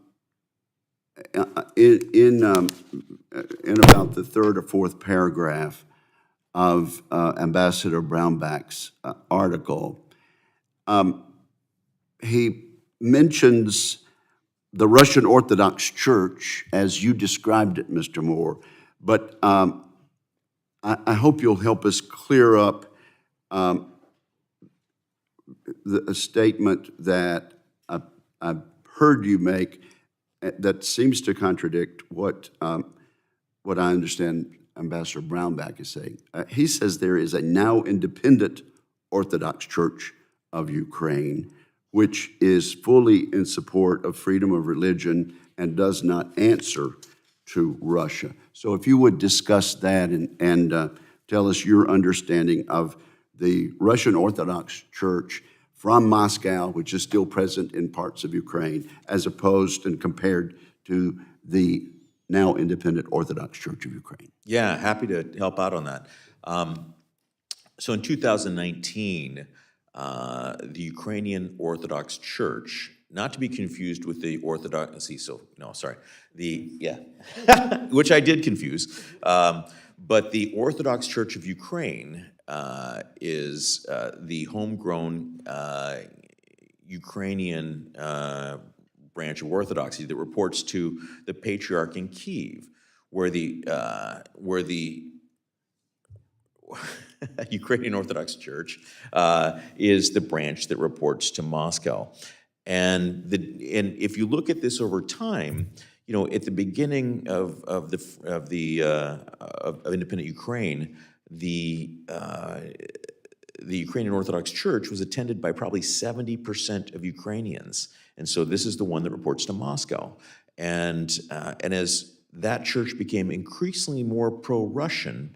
about the third or fourth paragraph of Ambassador Brownback's article, he mentions the Russian Orthodox Church as you described it, Mr. Moore, but I hope you'll help us clear up a statement that I've heard you make that seems to contradict what I understand Ambassador Brownback is saying. He says there is a now independent Orthodox Church of Ukraine, which is fully in support of freedom of religion and does not answer to Russia. So if you would discuss that and tell us your understanding of the Russian Orthodox Church from Moscow, which is still present in parts of Ukraine, as opposed and compared to the now independent Orthodox Church of Ukraine? Yeah, happy to help out on that. So in 2019, the Ukrainian Orthodox Church, not to be confused with the Orthodox, which I did confuse, but the Orthodox Church of Ukraine is the homegrown Ukrainian branch of Orthodoxy that reports to the Patriarch in Kiev, where the Ukrainian Orthodox Church is the branch that reports to Moscow. And if you look at this over time, you know, at the beginning of independent Ukraine, the Ukrainian Orthodox Church was attended by probably 70% of Ukrainians, and so this is the one that reports to Moscow. And as that church became increasingly more pro-Russian,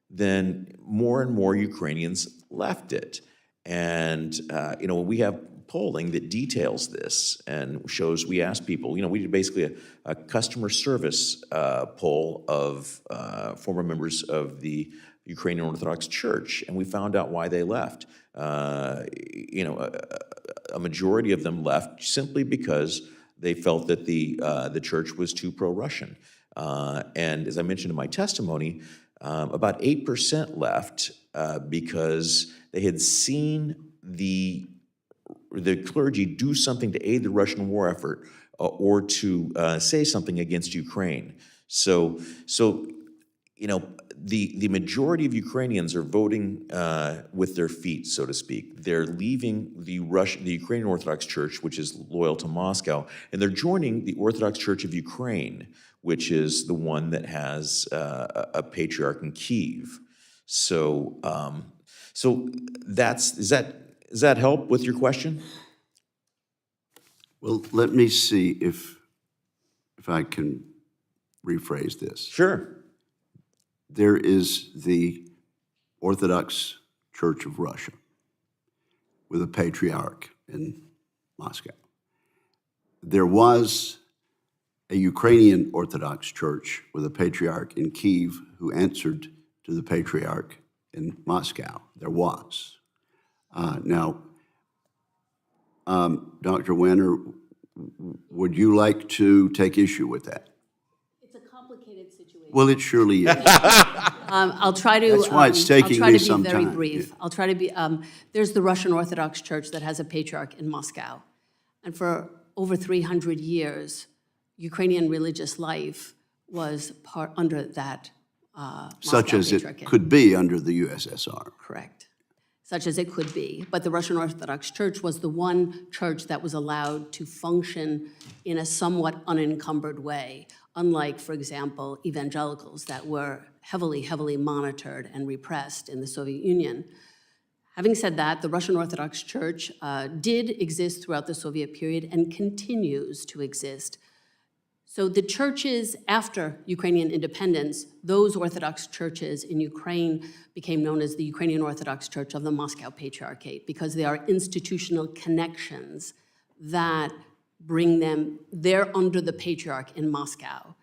then more and more Ukrainians left it. And you know, we have polling that details this and shows, we asked people, you know, we did basically a customer service poll of former members of the Ukrainian Orthodox Church, and we found out why they left. You know, a majority of them left simply because they felt that the church was too pro-Russian. And as I mentioned in my testimony, about 8% left because they had seen the clergy do something to aid the Russian war effort or to say something against Ukraine. So you know, the majority of Ukrainians are voting with their feet, so to speak. They're leaving the Ukrainian Orthodox Church, which is loyal to Moscow, and they're joining the Orthodox Church of Ukraine, which is the one that has a patriarch in Kiev. So, does that help with your question? Well, let me see if I can rephrase this. Sure. There is the Orthodox Church of Russia with a patriarch in Moscow. There was a Ukrainian Orthodox Church with a patriarch in Kiev who answered to the patriarch in Moscow. There was. Now, Dr. Wenner, would you like to take issue with that? It's a complicated situation. Well, it surely is. I'll try to. That's why it's taking I'll try me to be some very time. brief. Yeah. I'll try to be. There's the Russian Orthodox Church that has a patriarch in Moscow, and for over 300 years, Ukrainian religious life was under that. Such Moscow as it patriarchate. could be under the USSR. Correct. Such as it could be. But the Russian Orthodox Church was the one church that was allowed to function in a somewhat unencumbered way, unlike, for example, evangelicals that were heavily, heavily monitored and repressed in the Soviet Union. Having said that, the Russian Orthodox Church did exist throughout the Soviet period and continues to exist. So the churches after Ukrainian independence, those Orthodox churches in Ukraine became known as the Ukrainian Orthodox Church of the Moscow Patriarchate because they are institutional connections that bring them, they're under the patriarch in Moscow.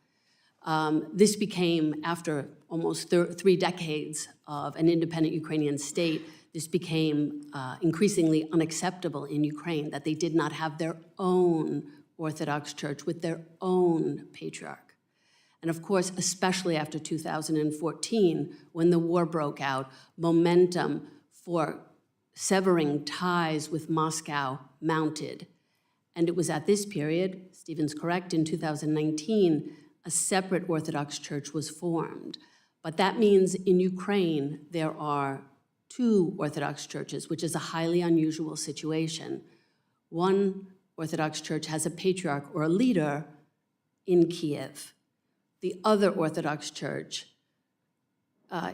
This became, after almost 3 decades of an independent Ukrainian state, this became increasingly unacceptable in Ukraine that they did not have their own Orthodox Church with their own patriarch. And of course, especially after 2014, when the war broke out, momentum for severing ties with Moscow mounted. And it was at this period, Stephen's correct, in 2019, a separate Orthodox Church was formed. But that means in Ukraine, there are 2 Orthodox churches, which is a highly unusual situation. One Orthodox Church has a patriarch or a leader in Kiev. The other Orthodox Church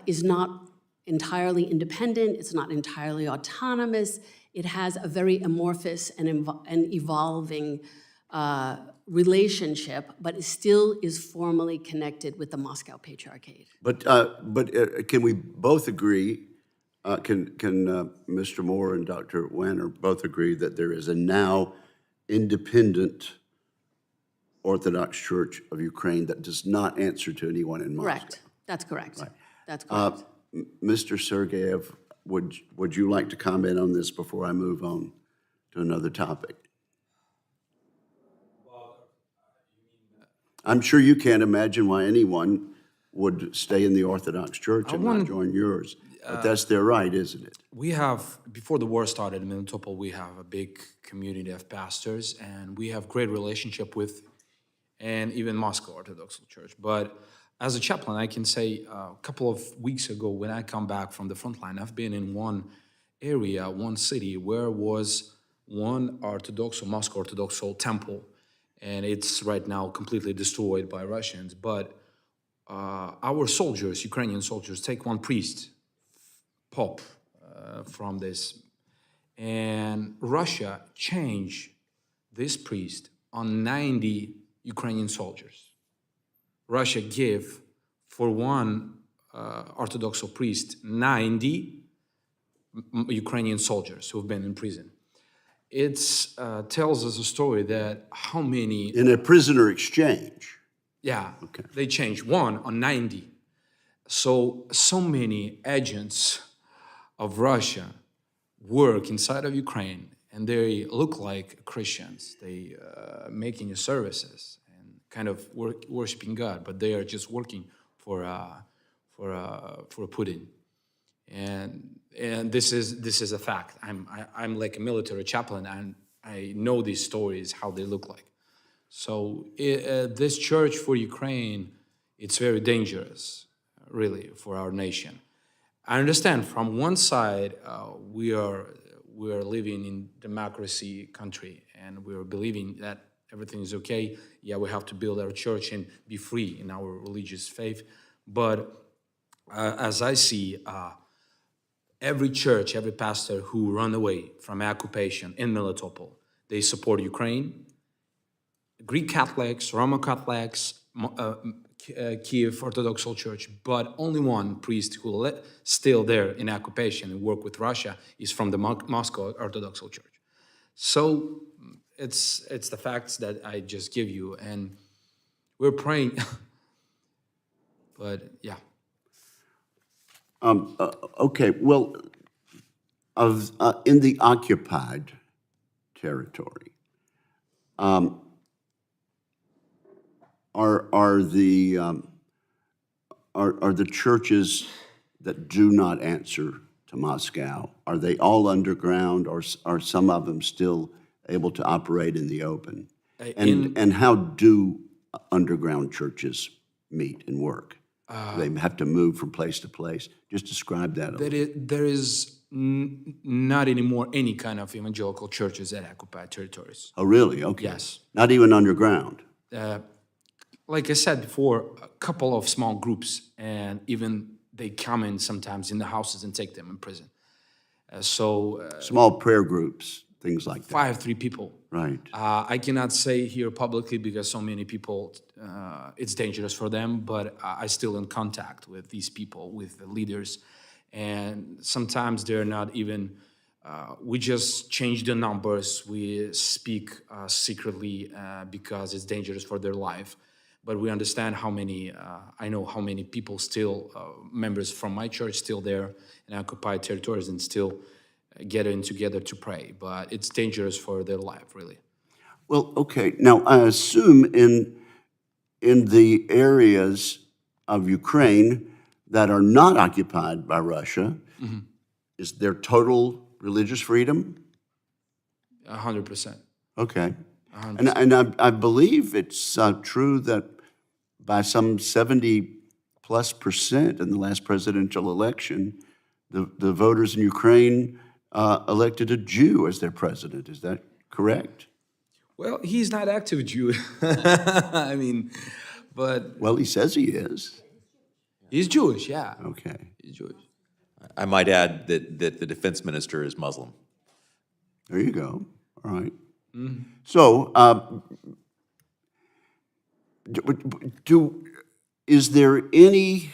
is not entirely independent, it's not entirely autonomous, it has a very amorphous and evolving relationship, but it still is formally connected with the Moscow Patriarchate. But can we both agree, can Mr. Moore and Dr. Wenner both agree that there is a now independent Orthodox Church of Ukraine that does not answer to anyone in Moscow. Correct. That's correct. That's correct. Mr. Sergeev, would you like to comment on this before I move on to another topic? I'm sure you can't imagine why anyone would stay in the Orthodox Church and not join yours. But that's their right, isn't it? We have, before the war started in Melitopol, we have a big community of pastors, and we have great relationship with, and even Moscow Orthodox Church. But as a chaplain, I can say a couple of weeks ago, when I come back from the front line, I've been in one area, one city, where was one Moscow Orthodox temple, and it's right now completely destroyed by Russians. But our soldiers, Ukrainian soldiers, take one priest, Pope, from this, and Russia changed this priest on 90 Ukrainian soldiers. Russia gave for one Orthodox priest 90 Ukrainian soldiers who have been in prison. It tells us a story that how many... In a prisoner exchange. Yeah, they changed one on 90. So many agents of Russia work inside of Ukraine, and they look like Christians. They making services and kind of worshiping God, but they are just working for Putin. And this is a fact. I'm like a military chaplain, and I know these stories, how they look like. So this church for Ukraine, it's very dangerous, really, for our nation. I understand from one side, we are living in democracy country, and we are believing that everything is okay. Yeah, we have to build our church and be free in our religious faith. But as I see, every church, every pastor who run away from occupation in Melitopol, they support Ukraine, Greek Catholics, Roman Catholics, Kiev Orthodox Church, but only one priest who still there in occupation and work with Russia is from the Moscow Orthodox Church. So it's the facts that I just give you, and we're praying. But yeah. Okay, well, in the occupied territory, are the churches that do not answer to Moscow, are they all underground, or are some of them still able to operate in the open? And how do underground churches meet and work? They have to move from place to place. Just describe that a little. There is not anymore any kind of evangelical churches at occupied territories. Oh, really? Okay. Yes. Not even underground? Like I said before, a couple of small groups, and even they come in sometimes in the houses and take them in prison. Small prayer groups, things like that. 3 people. Right. I cannot say here publicly because so many people, it's dangerous for them, but I still in contact with these people, with the leaders. And sometimes they're not even, we just change the numbers. We speak secretly because it's dangerous for their life. But we understand how many, I know how many people still, members from my church still there in occupied territories and still getting together to pray. But it's dangerous for their life, really. Well, okay. Now, I assume in the areas of Ukraine that are not occupied by Russia, is there total religious freedom? 100%. Okay. And I believe it's true that by some 70+% in the last presidential election, the voters in Ukraine elected a Jew as their president. Is that correct? Well, he's not active Jew. I mean, but... Well, he says he is. He's Jewish, yeah. Okay. He's Jewish. I might add that the defense minister is Muslim. There you go. All right. So, is there any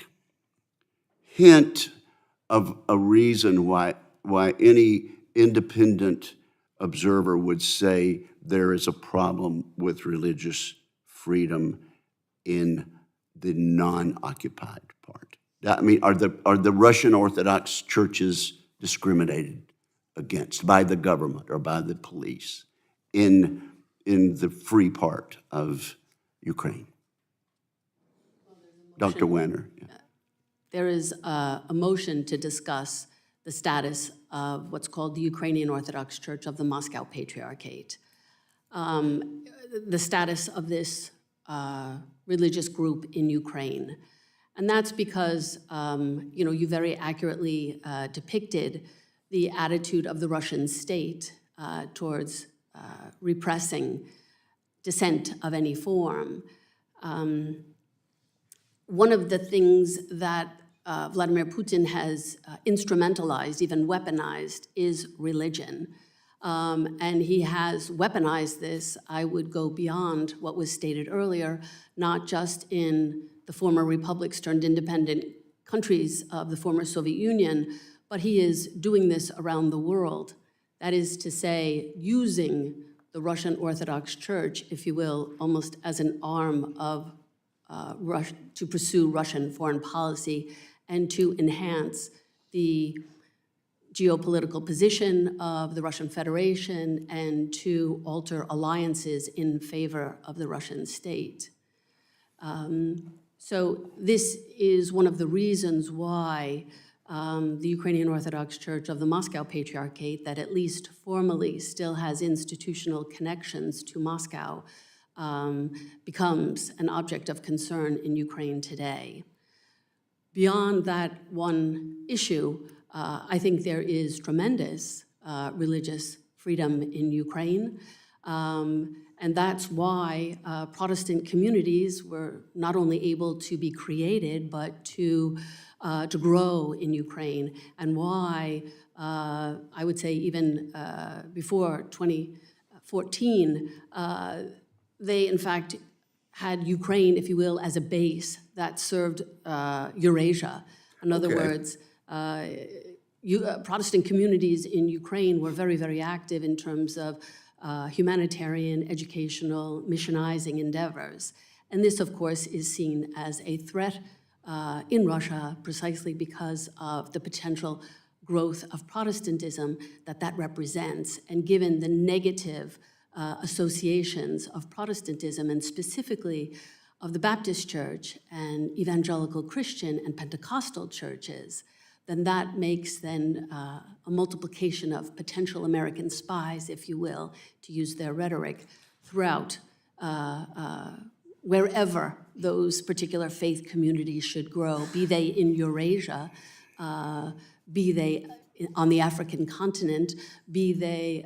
hint of a reason why any independent observer would say there is a problem with religious freedom in the non-occupied part? I mean, are the Russian Orthodox churches discriminated against by the government or by the police in the free part of Ukraine? Dr. Wenner. Yeah. There is a motion to discuss the status of what's called the Ukrainian Orthodox Church of the Moscow Patriarchate. The status of this religious group in Ukraine. And that's because, you very accurately depicted the attitude of the Russian state towards repressing dissent of any form. One of the things that Vladimir Putin has instrumentalized, even weaponized, is religion. And he has weaponized this, I would go beyond what was stated earlier, not just in the former republics turned independent countries of the former Soviet Union, but he is doing this around the world. That is to say, using the Russian Orthodox Church, if you will, almost as an arm of Russia, to pursue Russian foreign policy and to enhance the geopolitical position of the Russian Federation and to alter alliances in favor of the Russian state. So this is one of the reasons why the Ukrainian Orthodox Church of the Moscow Patriarchate, that at least formally still has institutional connections to Moscow, becomes an object of concern in Ukraine today. Beyond that one issue, I think there is tremendous religious freedom in Ukraine. And that's why Protestant communities were not only able to be created, but to grow in Ukraine, and why I would say even before 2014, they in fact had Ukraine, if you will, as a base that served Eurasia. In other words, Protestant communities in Ukraine were very, very active in terms of humanitarian, educational, missionizing endeavors. And this, of course, is seen as a threat in Russia precisely because of the potential growth of Protestantism that represents, and given the negative associations of Protestantism, and specifically of the Baptist Church and evangelical Christian and Pentecostal churches, then that makes a multiplication of potential American spies, if you will, to use their rhetoric, throughout wherever those particular faith communities should grow, be they in Eurasia, be they on the African continent, be they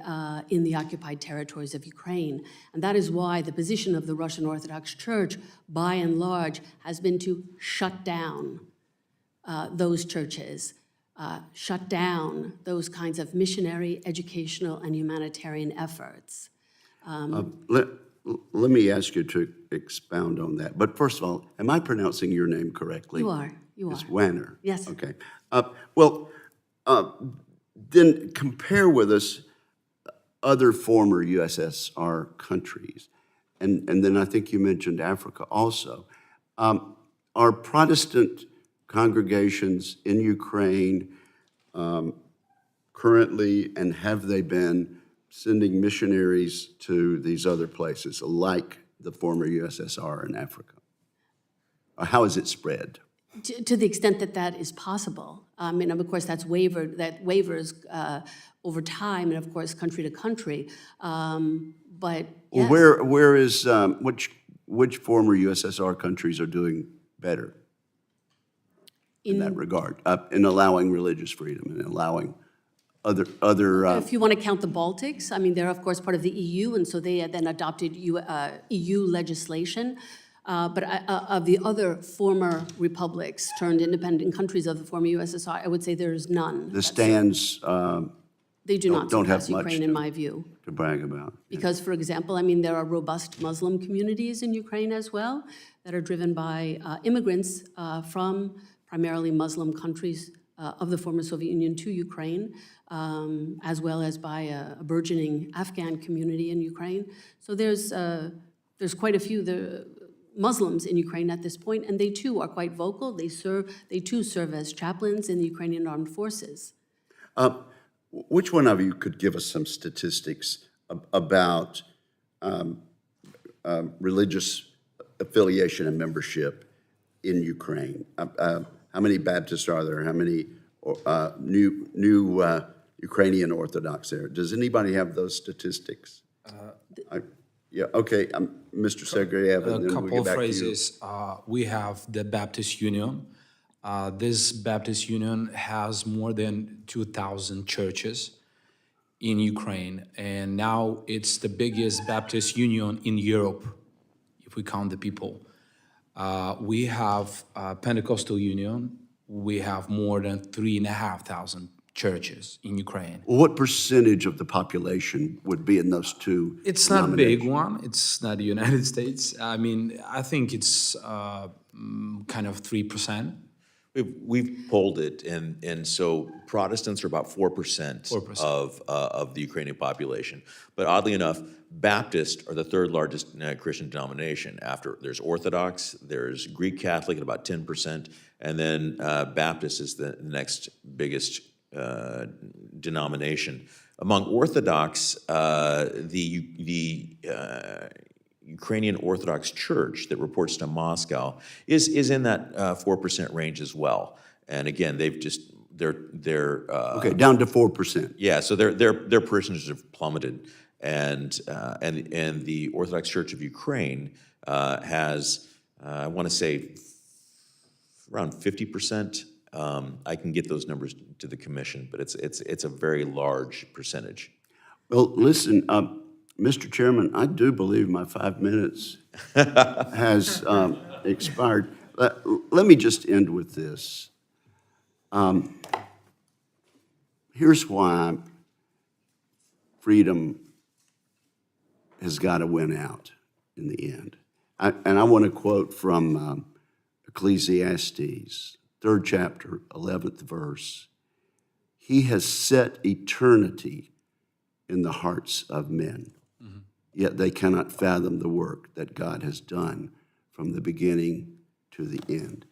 in the occupied territories of Ukraine. And that is why the position of the Russian Orthodox Church, by and large, has been to shut down those churches, shut down those kinds of missionary, educational, and humanitarian efforts. Let me ask you to expound on that. But first of all, am I pronouncing your name correctly? You are. It's Wenner. Yes. Okay. Then compare with us other former USSR countries. And then I think you mentioned Africa also. Are Protestant congregations in Ukraine currently, and have they been sending missionaries to these other places like the former USSR in Africa? Or how is it spread? To the extent that is possible. And of course, that wavers over time, and of course, country to country. But yes. Well, where is which former USSR countries are doing better in that regard, in allowing religious freedom and allowing other? If you want to count the Baltics, I mean, they're of course part of the EU, and so they had then adopted EU legislation. But of the other former republics turned independent countries of the former USSR, I would say there's none. The stands they do not don't have surpass much Ukraine, in my view. to brag about. Because, for example, I mean, there are robust Muslim communities in Ukraine as well that are driven by immigrants from primarily Muslim countries of the former Soviet Union to Ukraine, as well as by a burgeoning Afghan community in Ukraine. So there's there's quite a few Muslims in Ukraine at this point, and they too are quite vocal. They too serve as chaplains in the Ukrainian armed forces. Which one of you could give us some statistics about religious affiliation and membership in Ukraine? How many Baptists are there? How many new Ukrainian Orthodox there? Does anybody have those statistics? Yeah, okay, Mr. Sergeev, and A then we'll couple get of back to you. phrases. We have the Baptist Union. This Baptist Union has more than 2,000 churches in Ukraine, and now it's the biggest Baptist union in Europe, if we count the people. We have Pentecostal Union. We have more than 3,500 churches in Ukraine. What percentage of the population would be in those two? It's not a big one. It's not the United States. I mean, I think it's kind of 3%. We've polled it, and so Protestants are about 4% of the Ukrainian population. But oddly enough, Baptists are the third largest Christian denomination. After there's Orthodox, there's Greek Catholic at about 10%, and then Baptist is the next biggest denomination. Among Orthodox, the Ukrainian Orthodox Church that reports to Moscow is in that 4% range as well. And again, they're Okay, down to 4%. yeah, so their parishioners have plummeted, and the Orthodox Church of Ukraine has I want to say around 50%. I can get those numbers to the commission, but it's a very large percentage. Well, listen, Mr. Chairman, I do believe my 5 minutes has expired. Let me just end with this. Here's why freedom has got to win out in the end. And I want to quote from Ecclesiastes, 3rd chapter, 11th verse. He has set eternity in the hearts of men, yet they cannot fathom the work that God has done from the beginning to the end.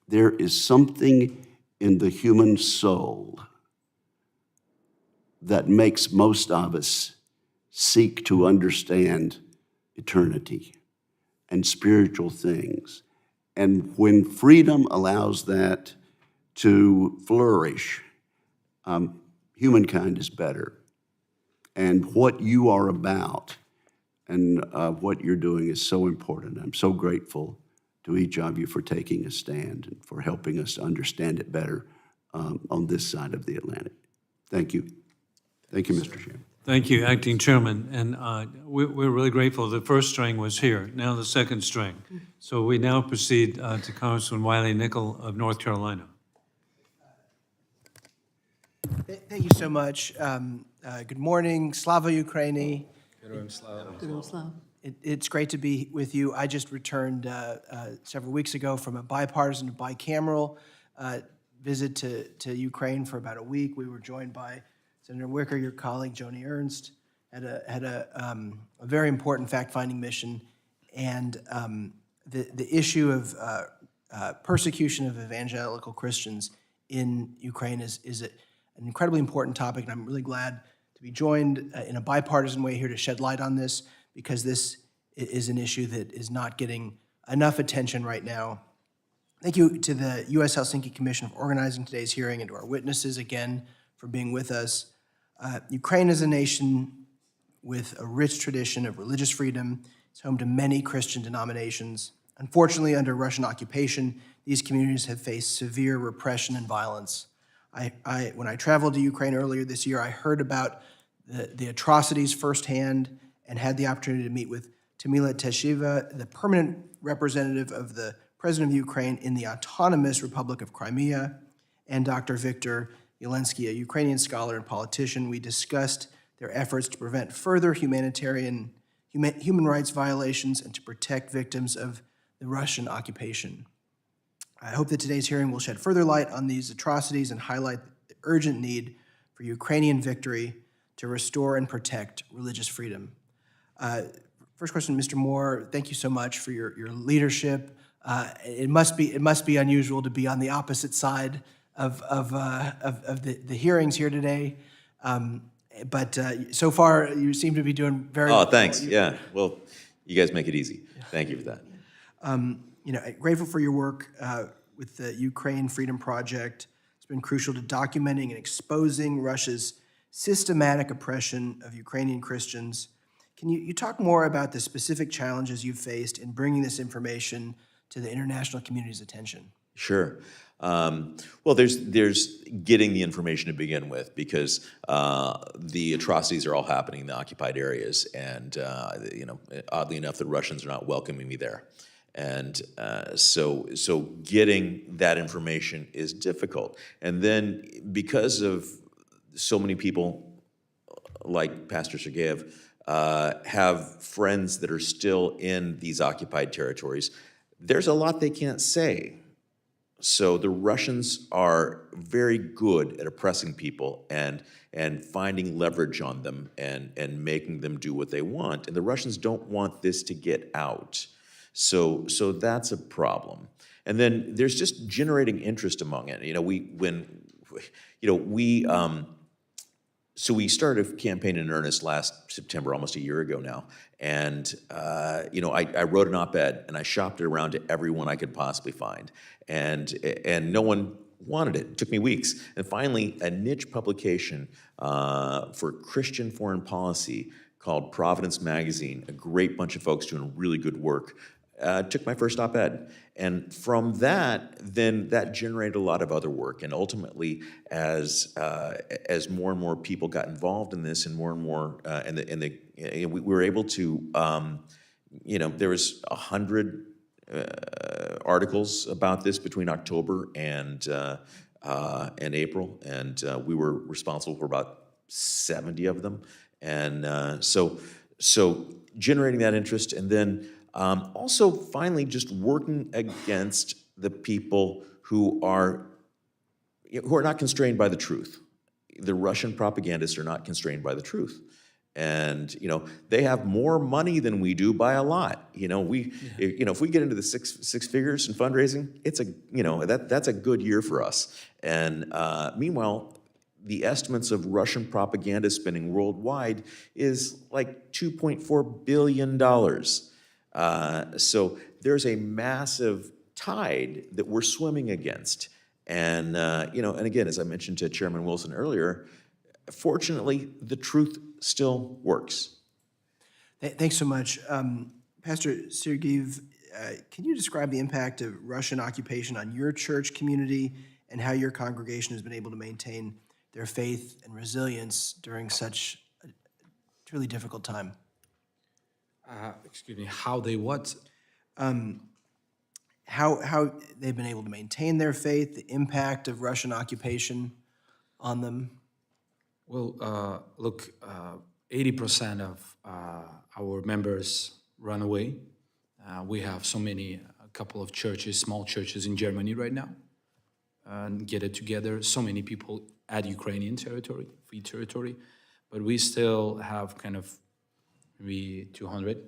There is something in the human soul that makes most of us seek to understand eternity and spiritual things. And when freedom allows that to flourish, humankind is better. And what you are about and what you're doing is so important. I'm so grateful to each of you for taking a stand and for helping us understand it better on this side of the Atlantic. Thank you. Thank you, Mr. Chairman. Thank you, Acting Chairman. And we're really grateful the first string was here, now the second string. So we now proceed to Congressman Wiley Nickel of North Carolina. Thank you so much. Good morning, Slava Ukraini. It's great to be with you. I just returned several weeks ago from a bipartisan, bicameral visit to Ukraine for about a week. We were joined by Senator Wicker, your colleague, Joni Ernst, had a very important fact-finding mission, and the issue of persecution of evangelical Christians in Ukraine is an incredibly important topic, and I'm really glad to be joined in a bipartisan way here to shed light on this, because this is an issue that is not getting enough attention right now. Thank you to the U.S. Helsinki Commission for organizing today's hearing, and to our witnesses again for being with us. Ukraine is a nation with a rich tradition of religious freedom. It's home to many Christian denominations. Unfortunately, under Russian occupation, these communities have faced severe repression and violence. When I traveled to Ukraine earlier this year, I heard about the atrocities firsthand and had the opportunity to meet with Tamila Teshiva, the permanent representative of the President of Ukraine in the Autonomous Republic of Crimea, and Dr. Viktor Yelensky, a Ukrainian scholar and politician. We discussed their efforts to prevent further human rights violations and to protect victims of the Russian occupation. I hope that today's hearing will shed further light on these atrocities and highlight the urgent need for Ukrainian victory to restore and protect religious freedom. First question, Mr. Moore, thank you so much for your leadership. It must be unusual to be on the opposite side of the hearings here today. But so far, you seem to be doing very well. Oh, thanks, yeah. Well, you guys make it easy. Thank you for that. Grateful for your work with the Ukraine Freedom Project. It's been crucial to documenting and exposing Russia's systematic oppression of Ukrainian Christians. Can you talk more about the specific challenges you've faced in bringing this information to the international community's attention? Sure. Well, there's getting the information to begin with, because the atrocities are all happening in the occupied areas, and oddly enough, the Russians are not welcoming me there, and so getting that information is difficult. And then because of so many people, like Pastor Sergeev, have friends that are still in these occupied territories, there's a lot they can't say. So the Russians are very good at oppressing people and finding leverage on them and making them do what they want. And the Russians don't want this to get out. So that's a problem. And then there's just generating interest among it. So we started a campaign in earnest last September, almost a year ago now. And, I wrote an op-ed and I shopped it around to everyone I could possibly find. And no one wanted it. It took me weeks. And finally, a niche publication for Christian foreign policy called Providence Magazine, a great bunch of folks doing really good work, took my first op-ed. And from that, then that generated a lot of other work. And ultimately, as more and more people got involved in this, and more, we were able to, there was 100 articles about this between October and April, and we were responsible for about 70 of them. And so generating that interest, and then also finally just working against the people who are not constrained by the truth. The Russian propagandists are not constrained by the truth. And, they have more money than we do by a lot. If we get into the six figures in fundraising, it's that's a good year for us. And meanwhile, the estimates of Russian propaganda spending worldwide is like $2.4 billion. So there's a massive tide that we're swimming against. And, and again, as I mentioned to Chairman Wilson earlier, fortunately, the truth still works. Thanks so much. Pastor Sergeev, can you describe the impact of Russian occupation on your church community and how your congregation has been able to maintain their faith and resilience during such a really difficult time? Excuse me, how they what? How they've been able to maintain their faith, the impact of Russian occupation on them? Well, look, 80% of our members run away. We have a couple of churches, small churches in Germany right now, and get it together. So many people at Ukrainian territory, free territory, but we still have kind of maybe 200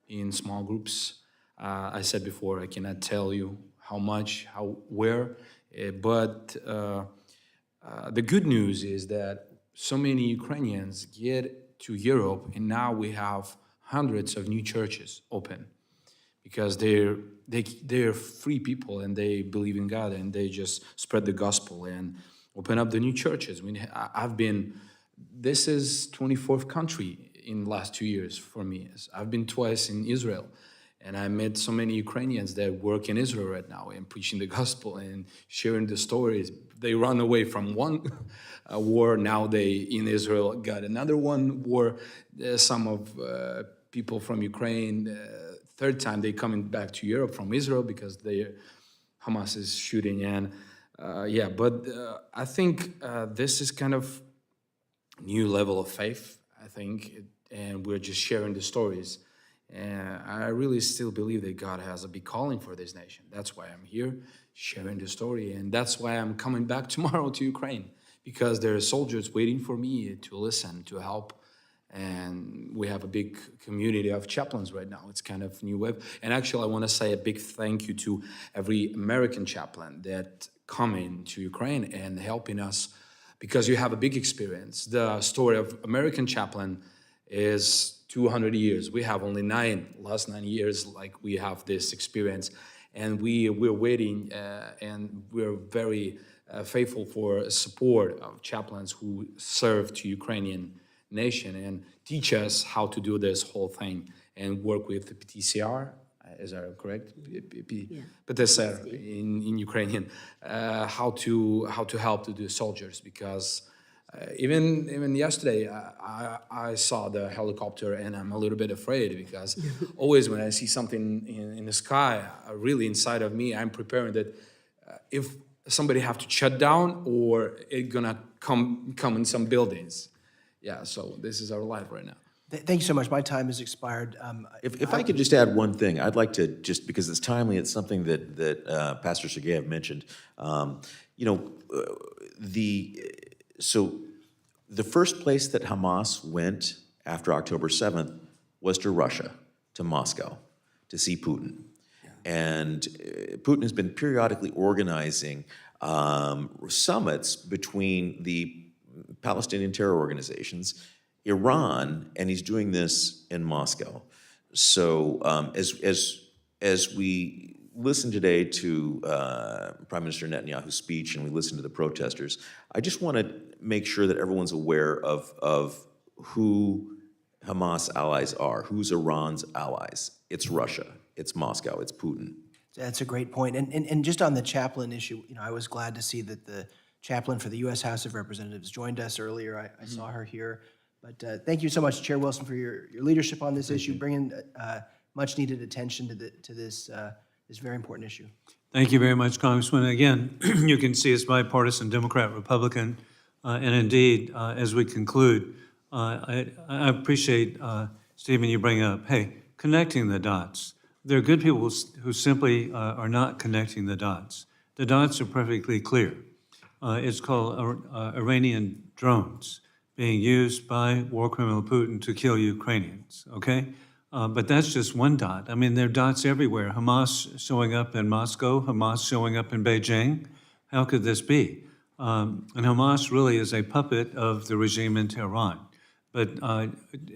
in small groups. I said before, I cannot tell you how much, where, but the good news is that so many Ukrainians get to Europe, and now we have hundreds of new churches open because they're free people and they believe in God and they just spread the gospel and open up the new churches. This is 24th country in the last 2 years for me. I've been twice in Israel, and I met so many Ukrainians that work in Israel right now and preaching the gospel and sharing the stories. They run away from one war, now they in Israel got another one war. Some of people from Ukraine, third time they coming back to Europe from Israel because Hamas is shooting. And I think this is kind of new level of faith, I think, and we're just sharing the stories. And I really still believe that God has a big calling for this nation. That's why I'm here, sharing the story. And that's why I'm coming back tomorrow to Ukraine, because there are soldiers waiting for me to listen, to help. And we have a big community of chaplains right now. It's kind of new wave. And actually, I want to say a big thank you to every American chaplain that coming to Ukraine and helping us, because you have a big experience. The story of American chaplain is 200 years. We have only last 9 years, like we have this experience. And we're waiting, and we're very faithful for support of chaplains who serve to Ukrainian nation and teach us how to do this whole thing and work with the PTCR, is that correct? PTCR in Ukrainian, how to help the soldiers, because even yesterday I saw the helicopter and I'm a little bit afraid, because always when I see something in the sky, really inside of me, I'm preparing that if somebody have to shut down or it gonna come in some buildings. Yeah, so this is our life right now. Thank you so much. My time has expired. If I could just add one thing, I'd like to, just because it's timely, it's something that Pastor Sergeev mentioned. So the first place that Hamas went after October 7th was to Russia, to Moscow, to see Putin. And Putin has been periodically organizing summits between the Palestinian terror organizations, Iran, and he's doing this in Moscow. So as we listen today to Prime Minister Netanyahu's speech and we listen to the protesters, I just want to make sure that everyone's aware of who Hamas allies are, who's Iran's allies. It's Russia, it's Moscow, it's Putin. That's a great point. And just on the chaplain issue, I was glad to see that the chaplain for the U.S. House of Representatives joined us earlier. I saw her here. But thank you so much, Chair Wilson, for your leadership on this issue, bringing much-needed attention to this very important issue. Thank you very much, Congressman. Again, you can see it's bipartisan, Democrat, Republican, and indeed, as we conclude, I appreciate, Stephen, you bring up, hey, connecting the dots. There are good people who simply are not connecting the dots. The dots are perfectly clear. It's called Iranian drones being used by war criminal Putin to kill Ukrainians, okay? But that's just one dot. I mean, there are dots everywhere. Hamas showing up in Moscow, Hamas showing up in Beijing. How could this be? And Hamas really is a puppet of the regime in Tehran. But,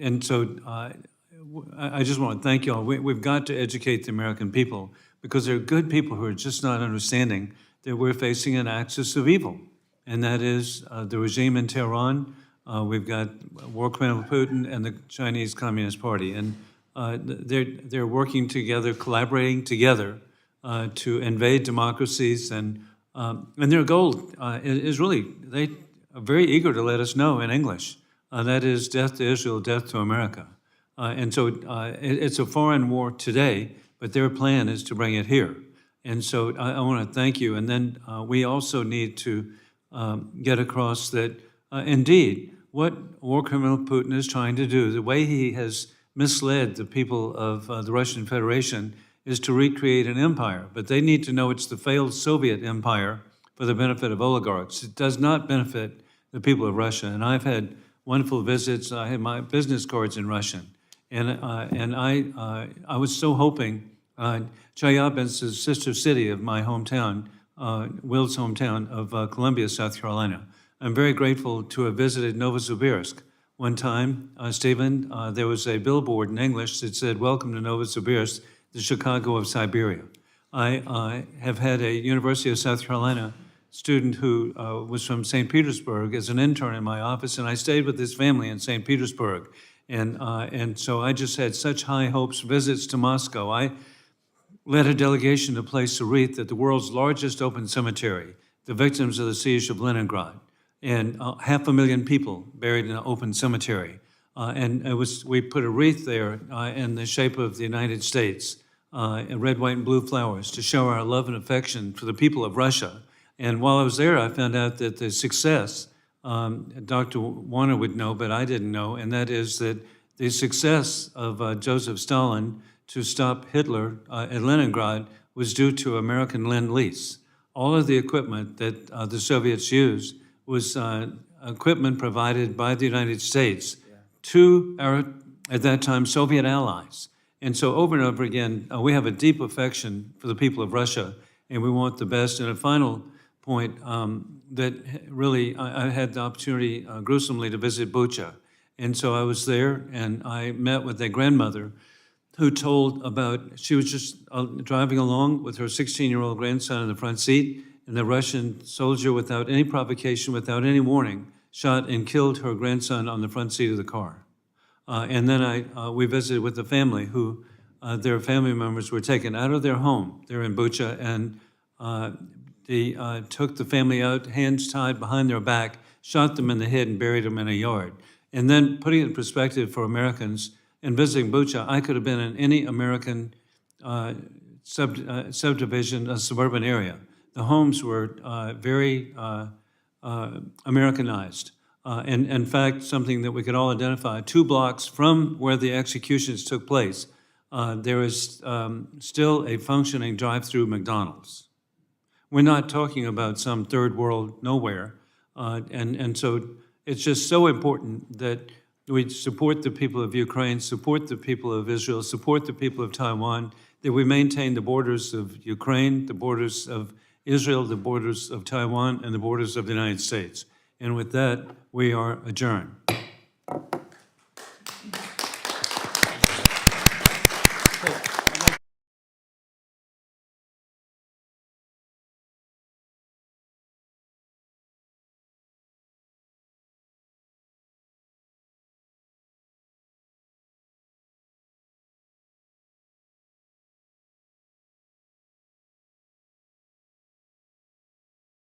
and so I just want to thank you all. We've got to educate the American people, because there are good people who are just not understanding that we're facing an axis of evil, and that is the regime in Tehran. We've got war criminal Putin and the Chinese Communist Party, and they're working together, collaborating together to invade democracies, and their goal is really, they are very eager to let us know in English. That is death to Israel, death to America. And so it's a foreign war today, but their plan is to bring it here. And so I want to thank you. And then we also need to get across that, indeed, what war criminal Putin is trying to do, the way he has misled the people of the Russian Federation, is to recreate an empire. But they need to know it's the failed Soviet empire for the benefit of oligarchs. It does not benefit the people of Russia. And I've had wonderful visits. I had my business cards in Russian. And I was so hoping, Chelyabinsk is the sister city of my hometown, Will's hometown of Columbia, South Carolina. I'm very grateful to have visited Novosibirsk. One time, Stephen, there was a billboard in English that said, "Welcome to Novosibirsk, the Chicago of Siberia." I have had a University of South Carolina student who was from St. Petersburg as an intern in my office, and I stayed with his family in St. Petersburg. And so I just had such high hopes, visits to Moscow. I led a delegation to place a wreath at the world's largest open cemetery, the victims of the siege of Leningrad, and 500,000 people buried in an open cemetery. And we put a wreath there in the shape of the United States, red, white, and blue flowers, to show our love and affection for the people of Russia. And while I was there, I found out that the success, Dr. Warner would know, but I didn't know, and that is that the success of Joseph Stalin to stop Hitler at Leningrad was due to American Lend-Lease. All of the equipment that the Soviets used was equipment provided by the United States to our, at that time, Soviet allies. And so over and over again, we have a deep affection for the people of Russia, and we want the best. And a final point, that really, I had the opportunity gruesomely to visit Bucha. And so I was there, and I met with a grandmother who told about, she was just driving along with her 16-year-old grandson in the front seat, and the Russian soldier, without any provocation, without any warning, shot and killed her grandson on the front seat of the car. And then we visited with the family who, their family members were taken out of their home there in Bucha, and they took the family out, hands tied behind their back, shot them in the head and buried them in a yard. And then putting it in perspective for Americans, and visiting Bucha, I could have been in any American subdivision, a suburban area. The homes were very Americanized. And in fact, something that we could all identify, 2 blocks from where the executions took place, there is still a functioning drive-through McDonald's. We're not talking about some third world nowhere. And so it's just so important that we support the people of Ukraine, support the people of Israel, support the people of Taiwan, that we maintain the borders of Ukraine, the borders of Israel, the borders of Taiwan, and the borders of the United States. And with that, we are adjourned.